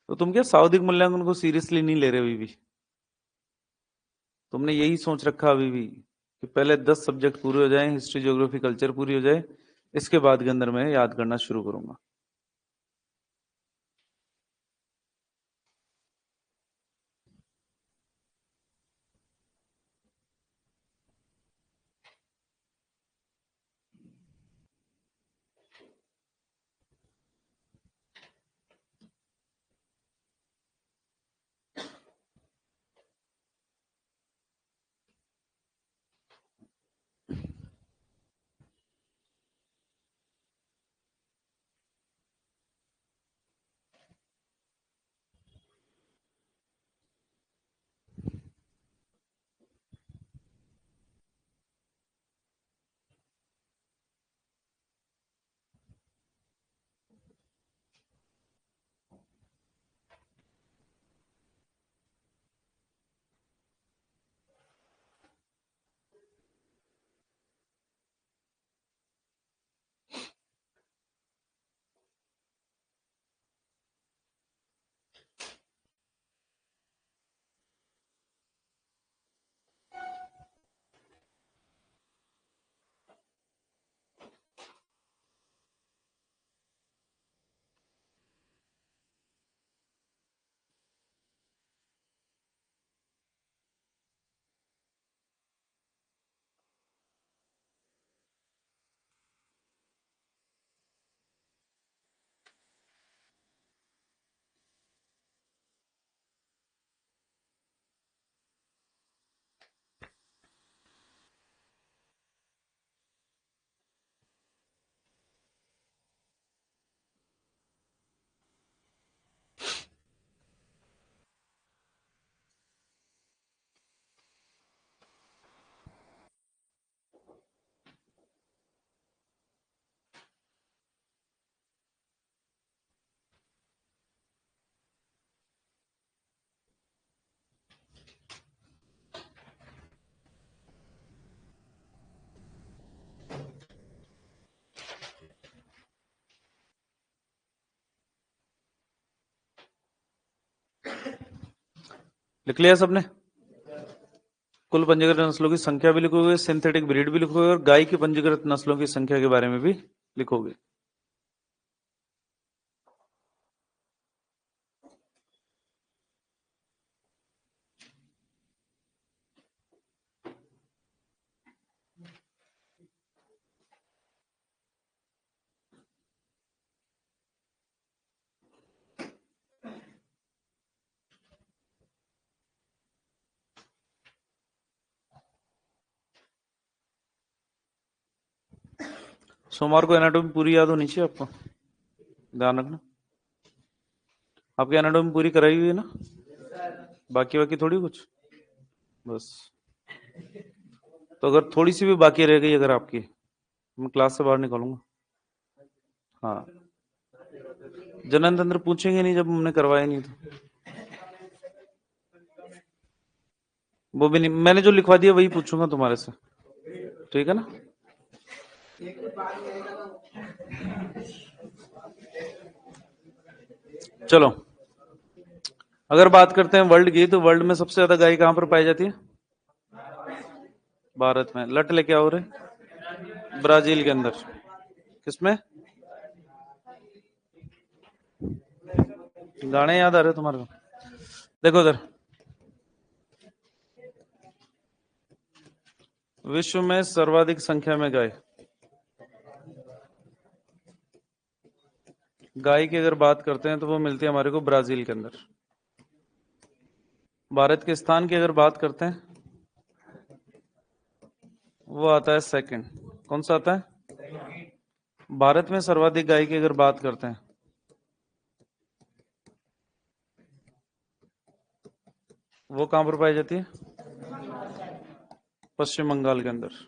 तो तुम क्या सावधिक मूल्यांकन को सीरियसली नहीं ले रहे अभी भी? तुमने यही सोच रखा अभी भी कि पहले 10 सब्जेक्ट पूरे हो जाएं, हिस्ट्री ज्योग्राफी कल्चर पूरी हो जाए, इसके बाद के अंदर मैं याद करना शुरू करूंगा। लिख लिया सबने? कुल पंजीकृत नस्लों की संख्या भी लिखोगे, सिंथेटिक ब्रीड भी लिखोगे, और गाय की पंजीकृत नस्लों की संख्या के बारे में भी लिखोगे। सोमवार को एनाटॉमी पूरी याद होनी चाहिए आपको, ध्यान रखना। आपकी एनाटॉमी पूरी कराई हुई है ना? बाकी बाकी थोड़ी कुछ बस। तो अगर थोड़ी सी भी बाकी रह गई अगर आपकी, मैं क्लास से बाहर निकालूंगा। हाँ, जनन तंत्र पूछेंगे नहीं जब हमने करवाया नहीं तो। वो भी नहीं, मैंने जो लिखवा दिया वही पूछूंगा तुम्हारे से, ठीक है ना? चलो, अगर बात करते हैं वर्ल्ड की, तो वर्ल्ड में सबसे ज्यादा गाय कहां पर पाई जाती है? भारत में। लट लेके आओ रे। ब्राजील के अंदर। किसमें? गाने याद आ रहे तुम्हारे को? देखो उधर, विश्व में सर्वाधिक संख्या में गाय, गाय की अगर बात करते हैं तो वो मिलती है हमारे को ब्राजील के अंदर। भारत के स्थान की अगर बात करते हैं, वो आता है सेकंड। कौन सा आता है? भारत में सर्वाधिक गाय की अगर बात करते हैं, वो कहां पर पाई जाती है? पश्चिम बंगाल के अंदर।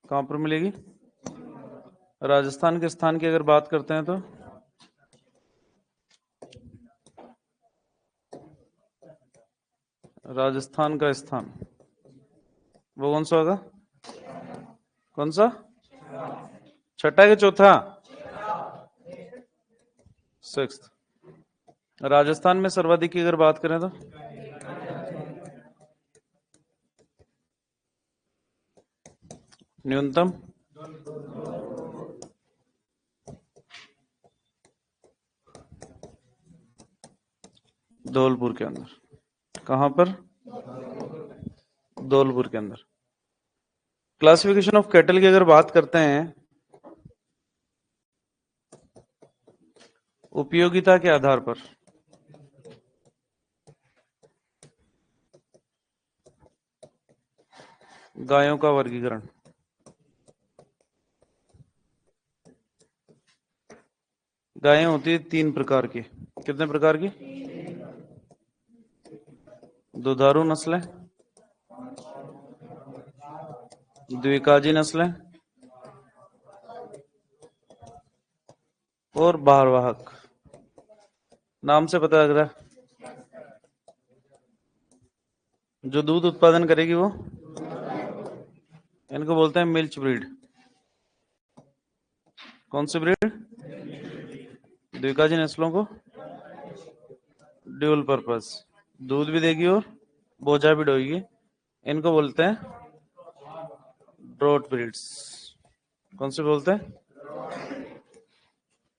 कहां पर मिलेगी? राजस्थान के स्थान की अगर बात करते हैं तो राजस्थान का स्थान वो कौन सा होगा? कौन सा? छठा के चौथा? सिक्स्थ। राजस्थान में सर्वाधिक की अगर बात करें तो न्यूनतम धौलपुर के अंदर। कहां पर? धौलपुर के अंदर। क्लासिफिकेशन ऑफ कैटल की अगर बात करते हैं, उपयोगिता के आधार पर गायों का वर्गीकरण। गायें होती है तीन प्रकार की। कितने प्रकार की? दुधारू नस्लें, द्विकाजी नस्लें, और भारवाहक। नाम से पता लग रहा है जो दूध उत्पादन करेगी वो, इनको बोलते हैं मिल्च ब्रीड। कौन सी ब्रीड? द्विकाजी नस्लों को ड्यूल पर्पस, दूध भी देगी और बोझा भी ढोएगी, इनको बोलते हैं ड्रॉट ब्रीड्स। कौन से बोलते हैं?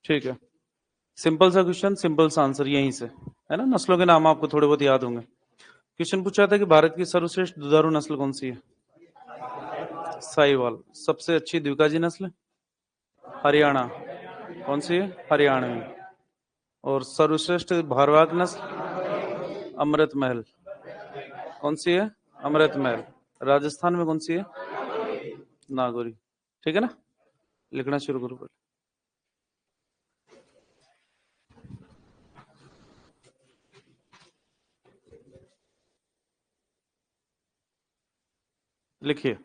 ठीक है, सिंपल सा क्वेश्चन, सिंपल सा आंसर यहीं से है ना। नस्लों के नाम आपको थोड़े बहुत याद होंगे। क्वेश्चन पूछा था कि भारत की सर्वश्रेष्ठ दुधारू नस्ल कौन सी है? साहिवाल। सबसे अच्छी द्विकाजी नस्ल? हरियाणा। कौन सी है? हरियाणवी। और सर्वश्रेष्ठ भारवाहक नस्ल? अमृत महल। कौन सी है? अमृत महल। राजस्थान में कौन सी है? नागौरी। ठीक है ना? लिखना शुरू करो पहले। लिखिए।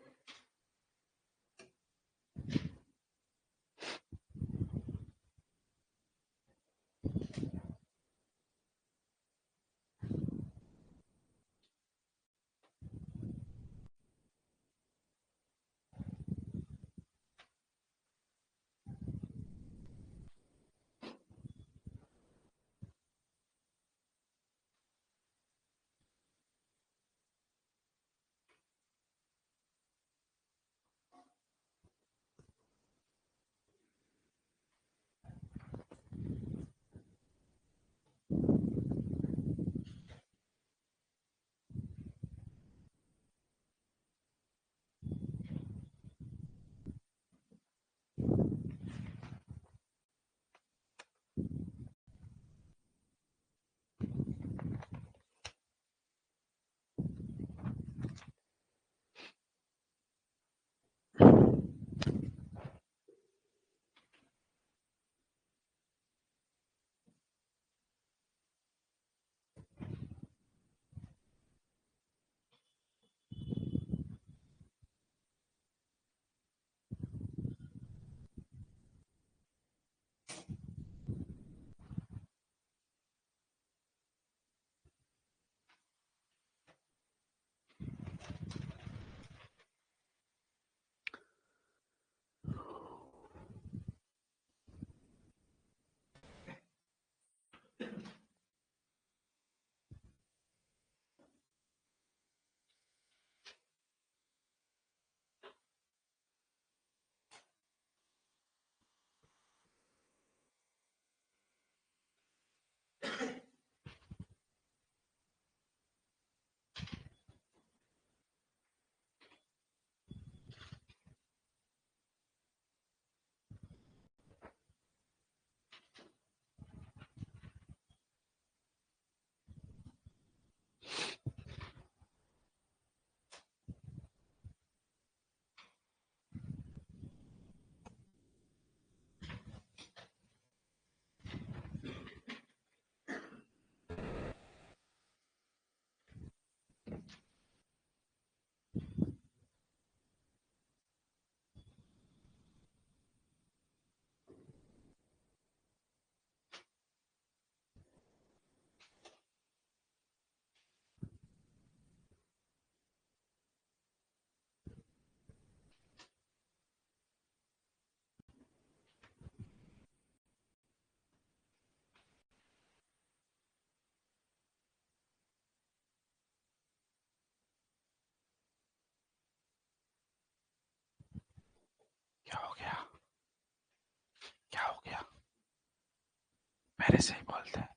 मेरे से ही बोलते हैं।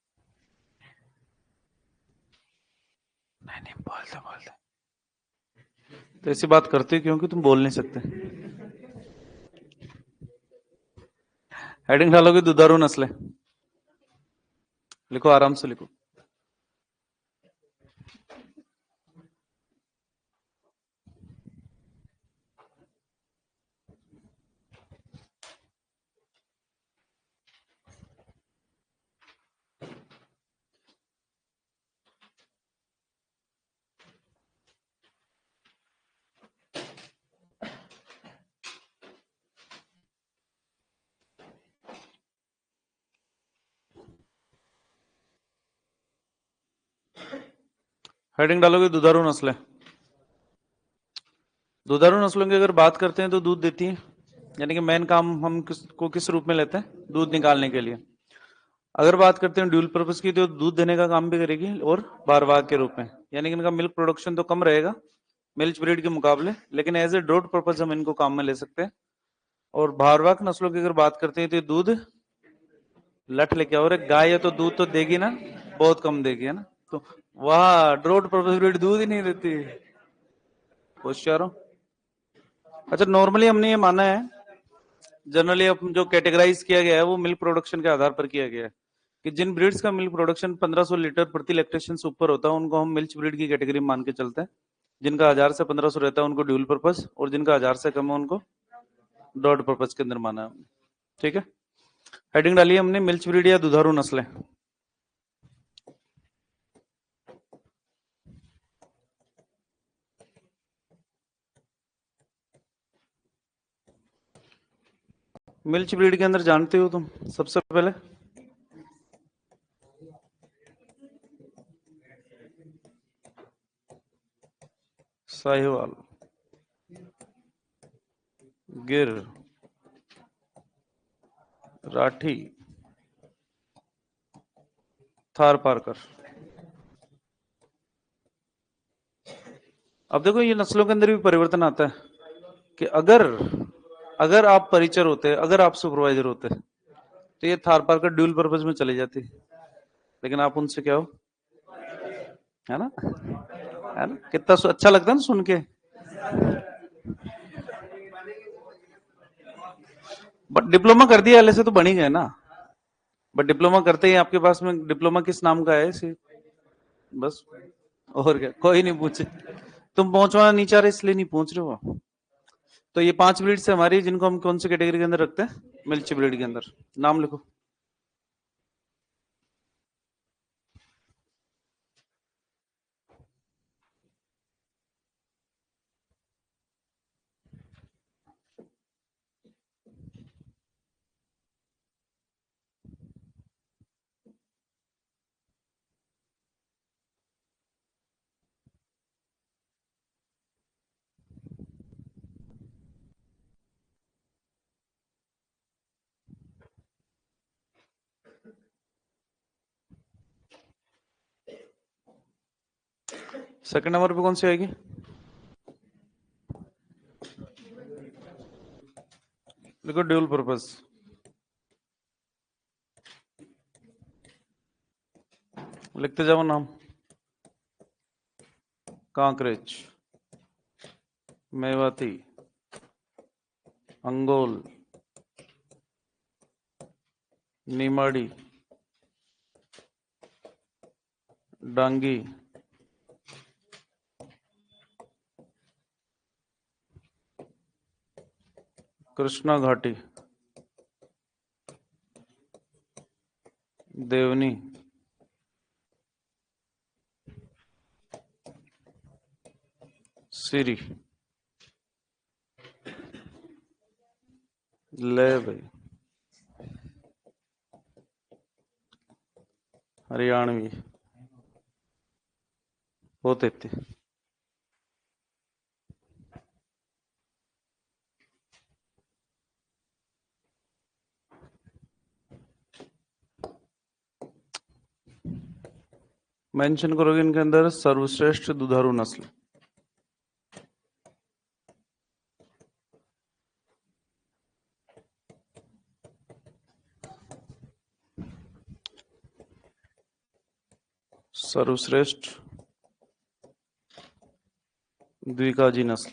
नहीं नहीं, बोलते बोलते तो ऐसी बात करते क्योंकि तुम बोल नहीं सकते। हेडिंग डालोगे दुधारू नस्लें, लिखो आराम से लिखो। हेडिंग डालोगे दुधारू नस्लें। दुधारू नस्लों की अगर बात करते हैं तो दूध देती हैं, यानी कि मेन काम हम किस रूप में लेते हैं, दूध निकालने के लिए। अगर बात करते हैं ड्यूल पर्पस की, तो दूध देने का काम भी करेगी और भारवाहक के रूप में, यानी कि इनका मिल्क प्रोडक्शन तो कम रहेगा मिल्क ब्रीड के मुकाबले, लेकिन एज ए ड्रोट पर्पस हम इनको काम में ले सकते हैं। और भारवाहक नस्लों की अगर बात करते हैं तो दूध लठ लेके, और गाय है तो दूध तो देगी ना, बहुत कम देगी, है ना। तो वह ड्रोट पर्पस ब्रीड दूध ही नहीं देती। होशियारों। अच्छा, नॉर्मली हमने ये माना है, जनरली जो कैटेगराइज किया गया है वो मिल्क प्रोडक्शन के आधार पर किया गया है, कि जिन ब्रीड्स का मिल्क प्रोडक्शन 1500 लीटर प्रति लैक्टेशन से ऊपर होता है उनको हम मिल्क ब्रीड की कैटेगरी में मान के चलते हैं। जिनका 1000 से 1500 रहता है उनको ड्यूल पर्पस, और जिनका 1000 से कम है उनको डॉट पर्पस के अंदर माना है। ठीक है, हेडिंग डाली हमने मिल्क ब्रीड या दुधारू नस्लें। मिल्क ब्रीड के अंदर जानते हो तुम सबसे पहले साहिवाल, गिर, राठी, थार पारकर। अब देखो ये नस्लों के अंदर भी परिवर्तन आता है, कि अगर अगर आप परिचर होते, अगर आप सुपरवाइजर होते, तो ये थार पारकर ड्यूल पर्पज में चली जाती, लेकिन आप उनसे क्या हो, है ना, है ना, कितना अच्छा लगता है ना सुन के। बट डिप्लोमा कर दिया से तो बन ही गए ना। बट डिप्लोमा करते ही आपके पास में डिप्लोमा किस नाम का है इसे, बस, और क्या, कोई नहीं पूछे। तुम पहुंचवाना नहीं चाह रहे इसलिए नहीं पहुंच रहे हो। तो ये 5 ब्रीड से हमारी, जिनको हम कौन सी कैटेगरी के अंदर रखते हैं, मिल्क ब्रीड के अंदर। नाम लिखो। सेकंड नंबर पे कौन सी आएगी, देखो ड्यूल पर्पस। लिखते जाओ नाम। कांकरेज, मेवाती, अंगोल, नीमाड़ी, डांगी, कृष्णा घाटी, देवनी, सिरी। ले भाई, हरियाणवी, होते थे। मेंशन करोगे इनके अंदर सर्वश्रेष्ठ दुधारू नस्ल। सर्वश्रेष्ठ द्विकाजी नस्ल।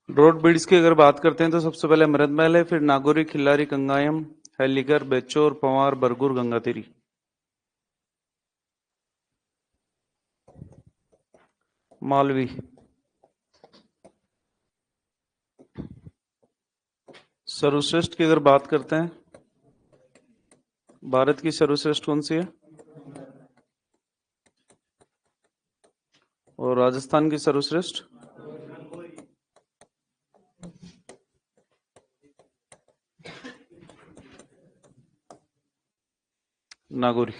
ब्रॉड ब्रीड्स की अगर बात करते हैं तो सबसे पहले मृदमहल है, फिर नागौरी, खिल्लारी, कंगायम, हैलीकर, बेचोर, पंवार, बरगुर, गंगातीरी। मालवी। सर्वश्रेष्ठ की अगर बात करते हैं, भारत की सर्वश्रेष्ठ कौन सी है? और राजस्थान की सर्वश्रेष्ठ? नागौरी।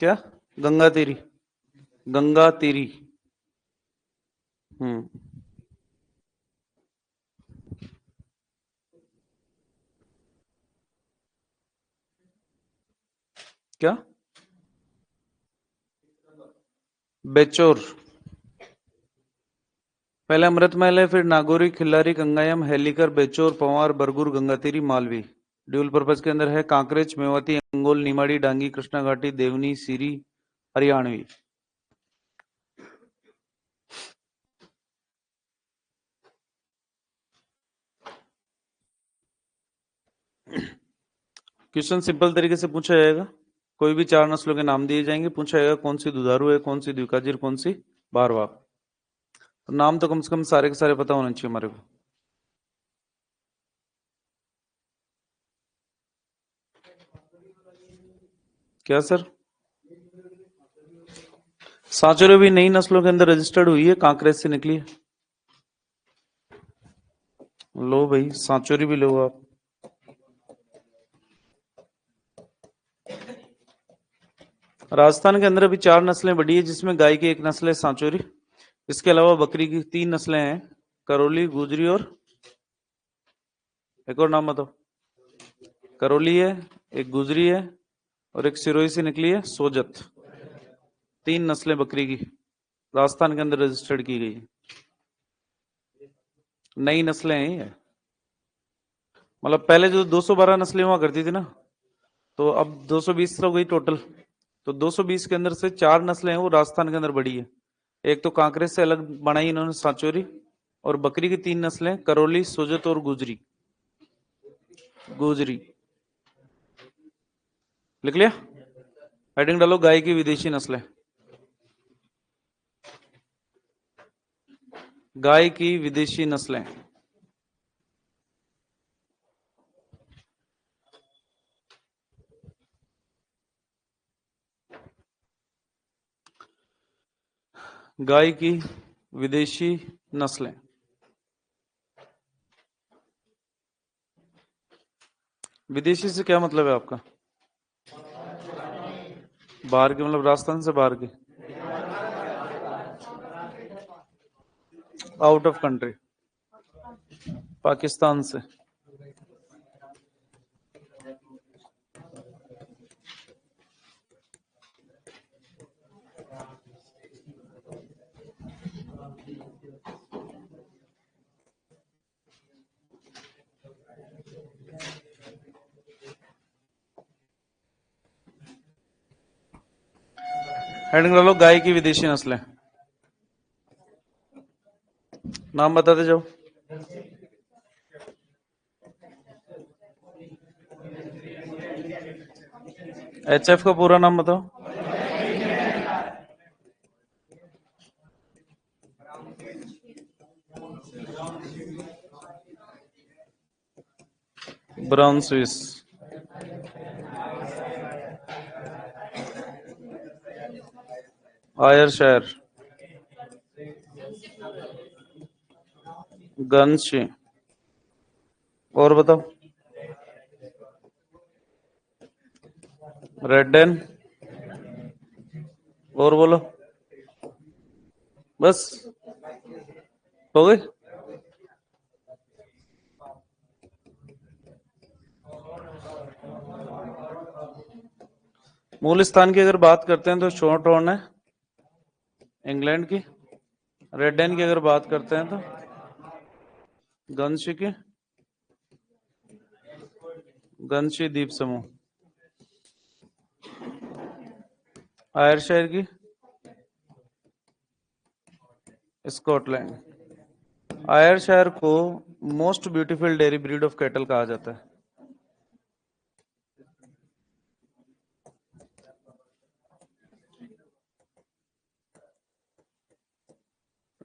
क्या? गंगातीरी। गंगातीरी। क्या? बेचोर। पहले अमृतमहल है, फिर नागौरी, खिल्लारी, कंगायम, हैलीकर, बेचोर, पंवार, बरगुर, गंगातीरी, मालवी। ड्यूल पर्पज के अंदर है कांकरेज, मेवाती, अंगोल, निमाड़ी, डांगी, कृष्णा घाटी, देवनी, सीरी, हरियाणवी। क्वेश्चन सिंपल तरीके से पूछा जाएगा। कोई भी 4 नस्लों के नाम दिए जाएंगे, पूछा जाएगा कौन सी दुधारू है, कौन सी द्विकाजी, कौन सी बारवा। तो नाम तो कम से कम सारे के सारे पता होने चाहिए हमारे को। क्या सर? सांचोरे भी नई नस्लों के अंदर रजिस्टर्ड हुई है, कांकरेज से निकली है। लो भाई, सांचोरी भी लो आप। राजस्थान के अंदर अभी 4 नस्लें बढ़ी है, जिसमें गाय की एक नस्ल है सांचोरी। इसके अलावा बकरी की 3 नस्लें हैं, करौली, गुजरी और एक और नाम बताओ। करौली है, एक गुजरी है और एक सिरोही से निकली है सोजत। 3 नस्लें बकरी की राजस्थान के अंदर रजिस्टर्ड की गई। नई नस्लें हैं ये। मतलब पहले जो 212 नस्लें हुआ करती थी ना, तो अब 220 हो गई टोटल। तो 220 के अंदर से 4 नस्लें हैं वो राजस्थान के अंदर बढ़ी है। एक तो कांकरेज से अलग बनाई इन्होंने सांचोरी, और बकरी की 3 नस्लें करौली, सोजत और गुजरी। गुजरी लिख लिया? हेडिंग डालो, गाय की विदेशी नस्लें। गाय की विदेशी नस्लें। गाय की विदेशी नस्लें। विदेशी से क्या मतलब है आपका? बाहर की, मतलब राजस्थान से बाहर की? आउट ऑफ कंट्री, पाकिस्तान से। हेडिंग डालो गाय की विदेशी नस्लें, नाम बताते जाओ। एचएफ का पूरा नाम बताओ। ब्राउन स्विस, आयरशायर, गन्शी, और बताओ। रेडेन, और बोलो। बस हो गई। मूल स्थान की अगर बात करते हैं तो शॉर्ट हॉर्न है इंग्लैंड की। रेडेन की अगर बात करते हैं तो गन्शी की, गन्शी द्वीप समूह। आयरशायर की स्कॉटलैंड। आयरशायर को most beautiful dairy breed of cattle कहा जाता है।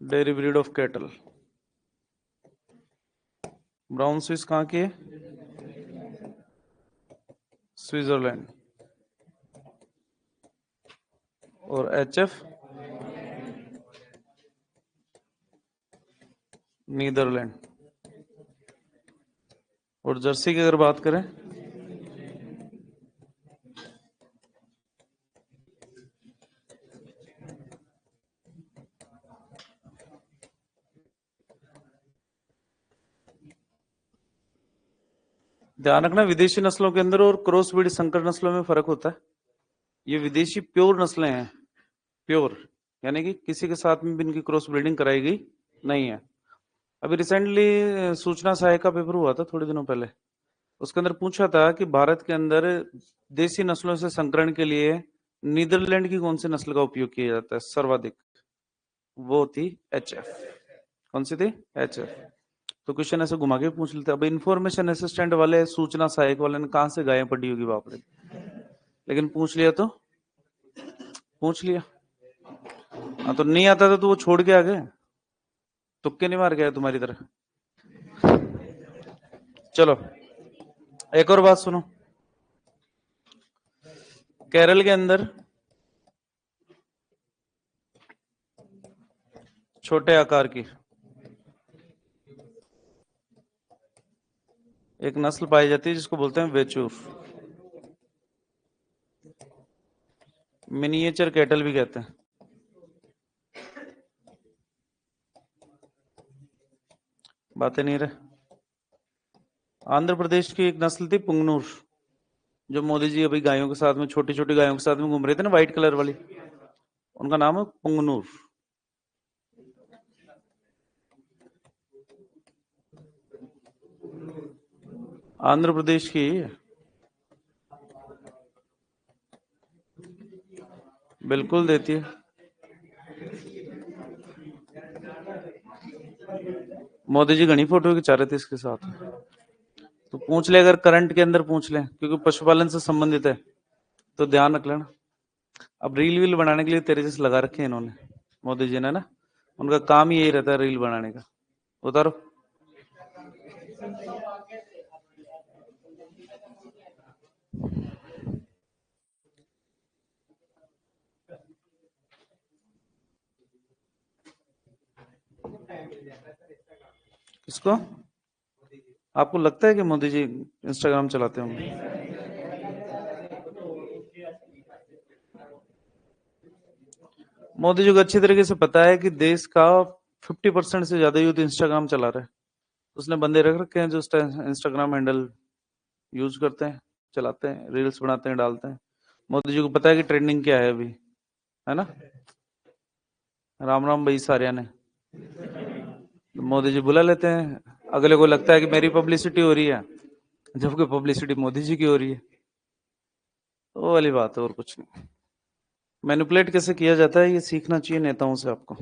Dairy breed of cattle. Brown Swiss कहाँ की है? स्विट्जरलैंड। और एचएफ नीदरलैंड। और जर्सी की अगर बात करें ध्यान रखना विदेशी नस्लों के अंदर और क्रॉस ब्रीड संकर नस्लों में फर्क होता है। ये विदेशी प्योर नस्लें हैं, प्योर यानी कि किसी के साथ में भी इनकी क्रॉस ब्रीडिंग कराई गई नहीं है। अभी रिसेंटली सूचना सहायक का पेपर हुआ था थोड़े दिनों पहले, उसके अंदर पूछा था कि भारत के अंदर देसी नस्लों से संकरण के लिए नीदरलैंड की कौन सी नस्ल का उपयोग किया जाता है सर्वाधिक? वो थी एचएफ। कौन सी थी? एचएफ। तो क्वेश्चन ऐसे घुमा के पूछ लेते। अब इंफॉर्मेशन असिस्टेंट वाले, सूचना सहायक वाले ने कहां से गायें पड़ी होगी बाप रे, लेकिन पूछ लिया तो पूछ लिया। हाँ तो नहीं आता था तो वो छोड़ के आ गए, तुक्के नहीं मार गया तुम्हारी तरह। चलो एक और बात सुनो। केरल के अंदर छोटे आकार की एक नस्ल पाई जाती है जिसको बोलते हैं वेचूर। मिनिएचर कैटल भी कहते हैं। बातें नहीं रहे। आंध्र प्रदेश की एक नस्ल थी पुंगनूर, जो मोदी जी अभी गायों के साथ में, छोटी छोटी गायों के साथ में घूम रहे थे ना, व्हाइट कलर वाली, उनका नाम है पुंगनूर। आंध्र प्रदेश की बिल्कुल देती है। मोदी जी घनी फोटो खिंचा रहे थे इसके साथ, तो पूछ ले, अगर करंट के अंदर पूछ ले, क्योंकि पशुपालन से संबंधित है तो ध्यान रख लेना। अब रील वील बनाने के लिए तेरे जैसे लगा रखे हैं इन्होंने, मोदी जी ने ना, उनका काम ही यही रहता है रील बनाने का। उतारो। किसको? आपको लगता है कि मोदी जी इंस्टाग्राम चलाते होंगे? मोदी जी को अच्छी तरीके से पता है कि देश का 50% से ज्यादा यूथ इंस्टाग्राम चला रहा है। उसने बंदे रख रखे हैं जो इंस्टाग्राम हैंडल यूज करते हैं, चलाते हैं, रील्स बनाते हैं, डालते हैं। मोदी जी को पता है कि ट्रेंडिंग क्या है अभी, है ना। राम राम भाई सारिया ने। मोदी जी बुला लेते हैं, अगले को लगता है कि मेरी पब्लिसिटी हो रही है, जबकि पब्लिसिटी मोदी जी की हो रही है। तो वो वाली बात है, और कुछ नहीं। मैनिपुलेट कैसे किया जाता है ये सीखना चाहिए नेताओं से आपको।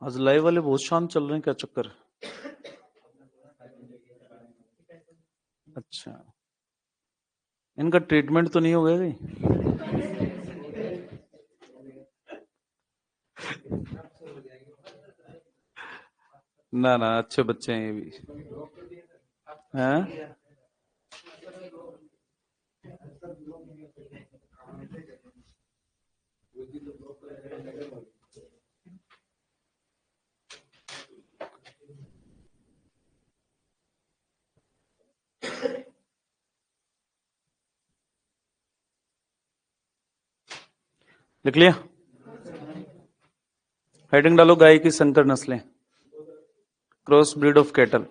आज लाइव वाले बहुत शांत चल रहे हैं, क्या चक्कर है? अच्छा, इनका ट्रीटमेंट तो नहीं हो गया कहीं? ना ना, अच्छे बच्चे हैं ये भी। हैं? लिख लिया? हेडिंग डालो, गाय की संकर नस्लें, cross breed of cattle.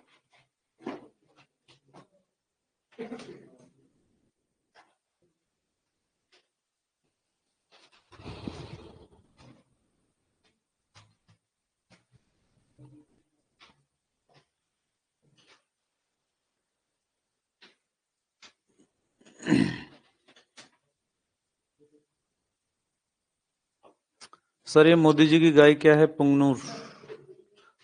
Sir ये मोदी जी की गाय क्या है? पुंगनूर।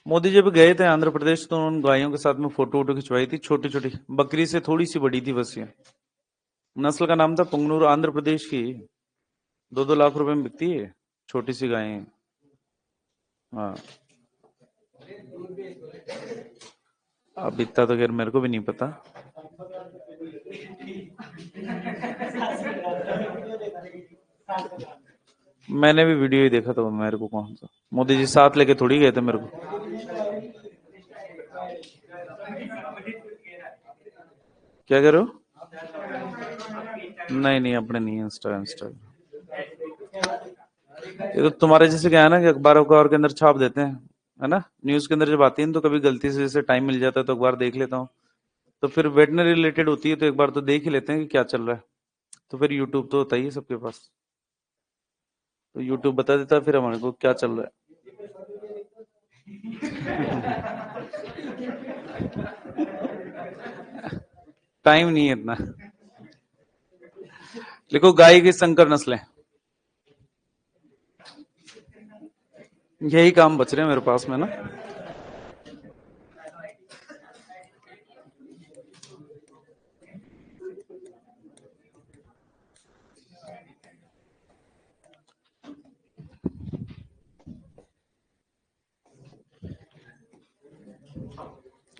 मोदी जी भी गए थे आंध्र प्रदेश, तो उन गायों के साथ में फोटो वोटो खिंचवाई थी, छोटी छोटी, बकरी से थोड़ी सी बड़ी थी बस ये। नस्ल का नाम था पुंगनूर, आंध्र प्रदेश की। 2-2 लाख रुपए में बिकती है, छोटी सी गाय। हाँ, अब इतना तो खैर मेरे को भी नहीं पता। मैंने भी वीडियो ही देखा था, मेरे को कौन सा मोदी जी साथ लेके थोड़ी गए थे मेरे को। क्या कह रहे हो? नहीं नहीं, अपने नहीं है इंस्टा इंस्टा। ये तो तुम्हारे जैसे क्या है ना कि अखबार अखबार के अंदर छाप देते हैं, है ना, न्यूज के अंदर जब आती है तो कभी गलती से जैसे टाइम मिल जाता है तो अखबार देख लेता हूँ, तो फिर वेटनरी रिलेटेड होती है तो एक बार तो देख ही लेते हैं कि क्या चल रहा है। तो फिर यूट्यूब तो होता ही है सबके पास, तो यूट्यूब बता देता है फिर हमारे को क्या चल रहा है। टाइम नहीं है इतना। लिखो, गाय की संकर नस्लें। यही काम बच रहे हैं मेरे पास में ना।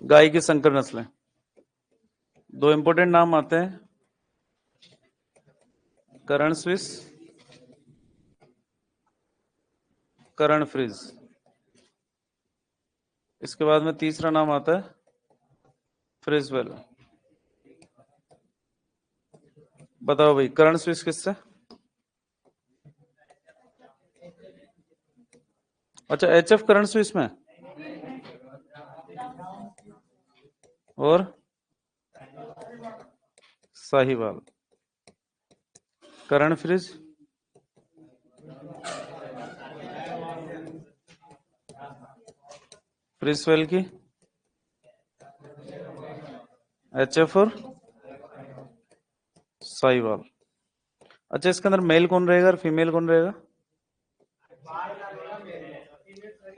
गाय की संकर नस्लें, दो इंपॉर्टेंट नाम आते हैं, करण स्विस, करण फ्रीज। इसके बाद में तीसरा नाम आता है फ्रिजवेल। बताओ भाई, करण स्विस किससे? अच्छा, एचएफ करण स्विस में, और साहिवाल। करण फ्रिज, फ्रिजवेल की एचएफ और साहिवाल। अच्छा, इसके अंदर मेल कौन रहेगा और फीमेल कौन रहेगा?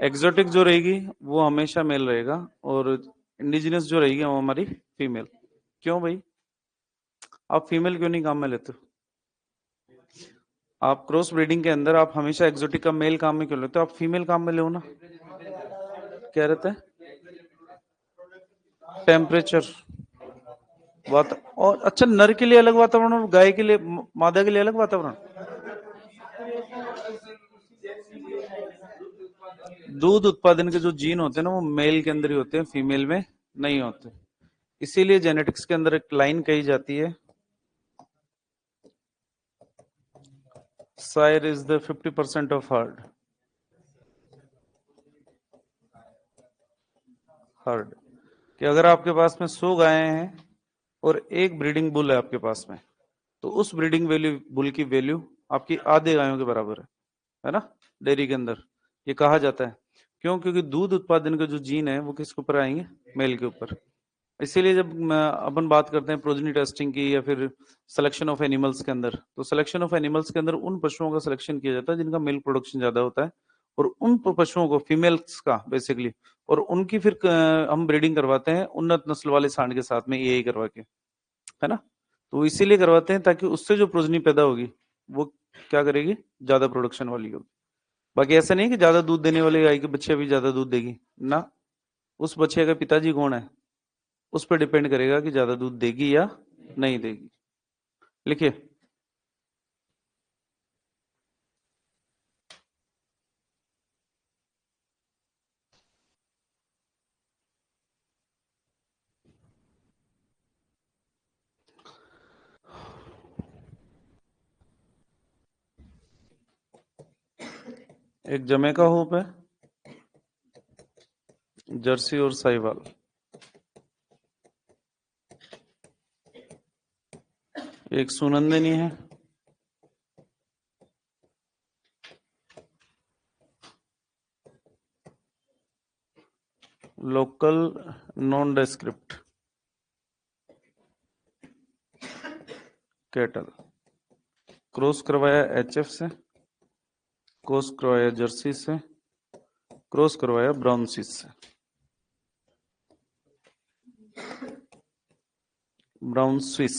एक्सोटिक जो रहेगी वो हमेशा मेल रहेगा, और इंडिजिनस जो रहेगी वो हमारी फीमेल। क्यों भाई, आप फीमेल क्यों नहीं काम में लेते हो? आप क्रॉस ब्रीडिंग के अंदर आप हमेशा एक्सोटिक का मेल काम में क्यों लेते हो? आप फीमेल काम में लो ना। क्या रहता है? टेम्परेचर, और अच्छा, नर के लिए अलग वातावरण और गाय के लिए, मादा के लिए अलग वातावरण। दूध उत्पादन के जो जीन होते हैं ना, वो मेल के अंदर ही होते हैं, फीमेल में नहीं होते। इसीलिए जेनेटिक्स के अंदर एक लाइन कही जाती है, sire is the 50% of herd. Herd कि अगर आपके पास में 100 गायें हैं और एक ब्रीडिंग बुल है आपके पास में, तो उस ब्रीडिंग वैल्यू, बुल की वैल्यू आपकी आधे गायों के बराबर है ना, डेयरी के अंदर। ये कहा जाता है। क्यों? क्योंकि दूध उत्पादन के जो जीन है वो किसके ऊपर आएंगे? मेल के ऊपर। इसीलिए जब अपन बात करते हैं प्रोजनी टेस्टिंग की या फिर सिलेक्शन ऑफ एनिमल्स के अंदर, तो सिलेक्शन ऑफ एनिमल्स के अंदर उन पशुओं का सिलेक्शन किया जाता है जिनका मिल्क प्रोडक्शन ज्यादा होता है, और उन पशुओं को, फीमेल्स का बेसिकली, और उनकी फिर हम ब्रीडिंग करवाते हैं उन्नत नस्ल वाले सांड के साथ में, यही करवा के, है ना। तो इसीलिए करवाते हैं ताकि उससे जो प्रोजनी पैदा होगी वो क्या करेगी? ज्यादा प्रोडक्शन वाली होगी। बाकी ऐसा नहीं कि ज्यादा दूध देने वाली गाय के बच्चे भी ज्यादा दूध देगी ना, उस बच्चे का पिताजी कौन है उस पर डिपेंड करेगा कि ज्यादा दूध देगी या नहीं देगी। लिखिए, एक जमैका होप है, जर्सी और साहिवाल। एक सुनंदिनी है, लोकल नॉन डेस्क्रिप्ट कैटल। क्रॉस करवाया एचएफ से, क्रॉस करवाया जर्सी से, क्रॉस करवाया ब्राउन स्विस से। ब्राउन स्विस,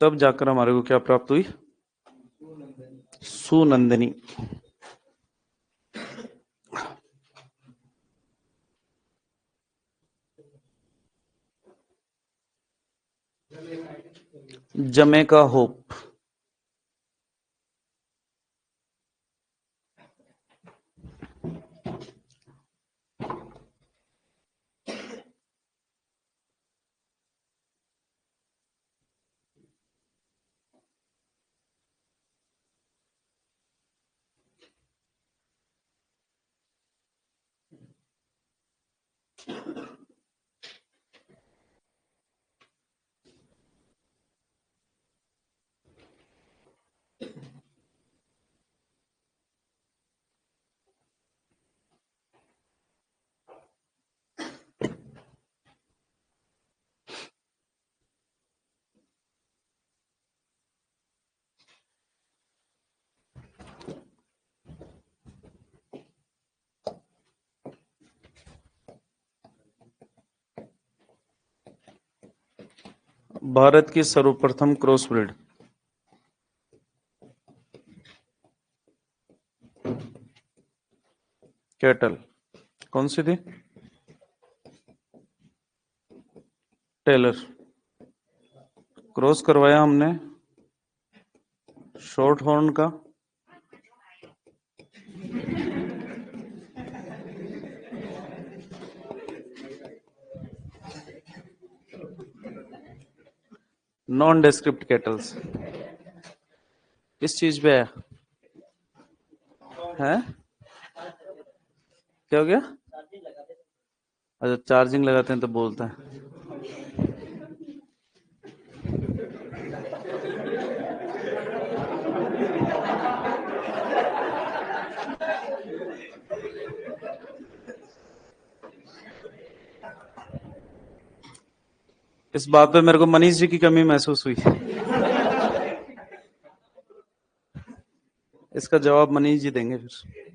तब जाकर हमारे को क्या प्राप्त हुई? सुनंदिनी। Jamaica hope. भारत की सर्वप्रथम क्रॉस ब्रीड कैटल। कौन सी थी? टेलर। क्रॉस करवाया हमने शॉर्ट हॉर्न का। नॉन डेस्क्रिप्ट कैटल्स किस चीज पे है? क्या हो गया? अच्छा, चार्जिंग लगाते हैं तो बोलता है। इस बात पे मेरे को मनीष जी की कमी महसूस हुई। इसका जवाब मनीष जी देंगे फिर।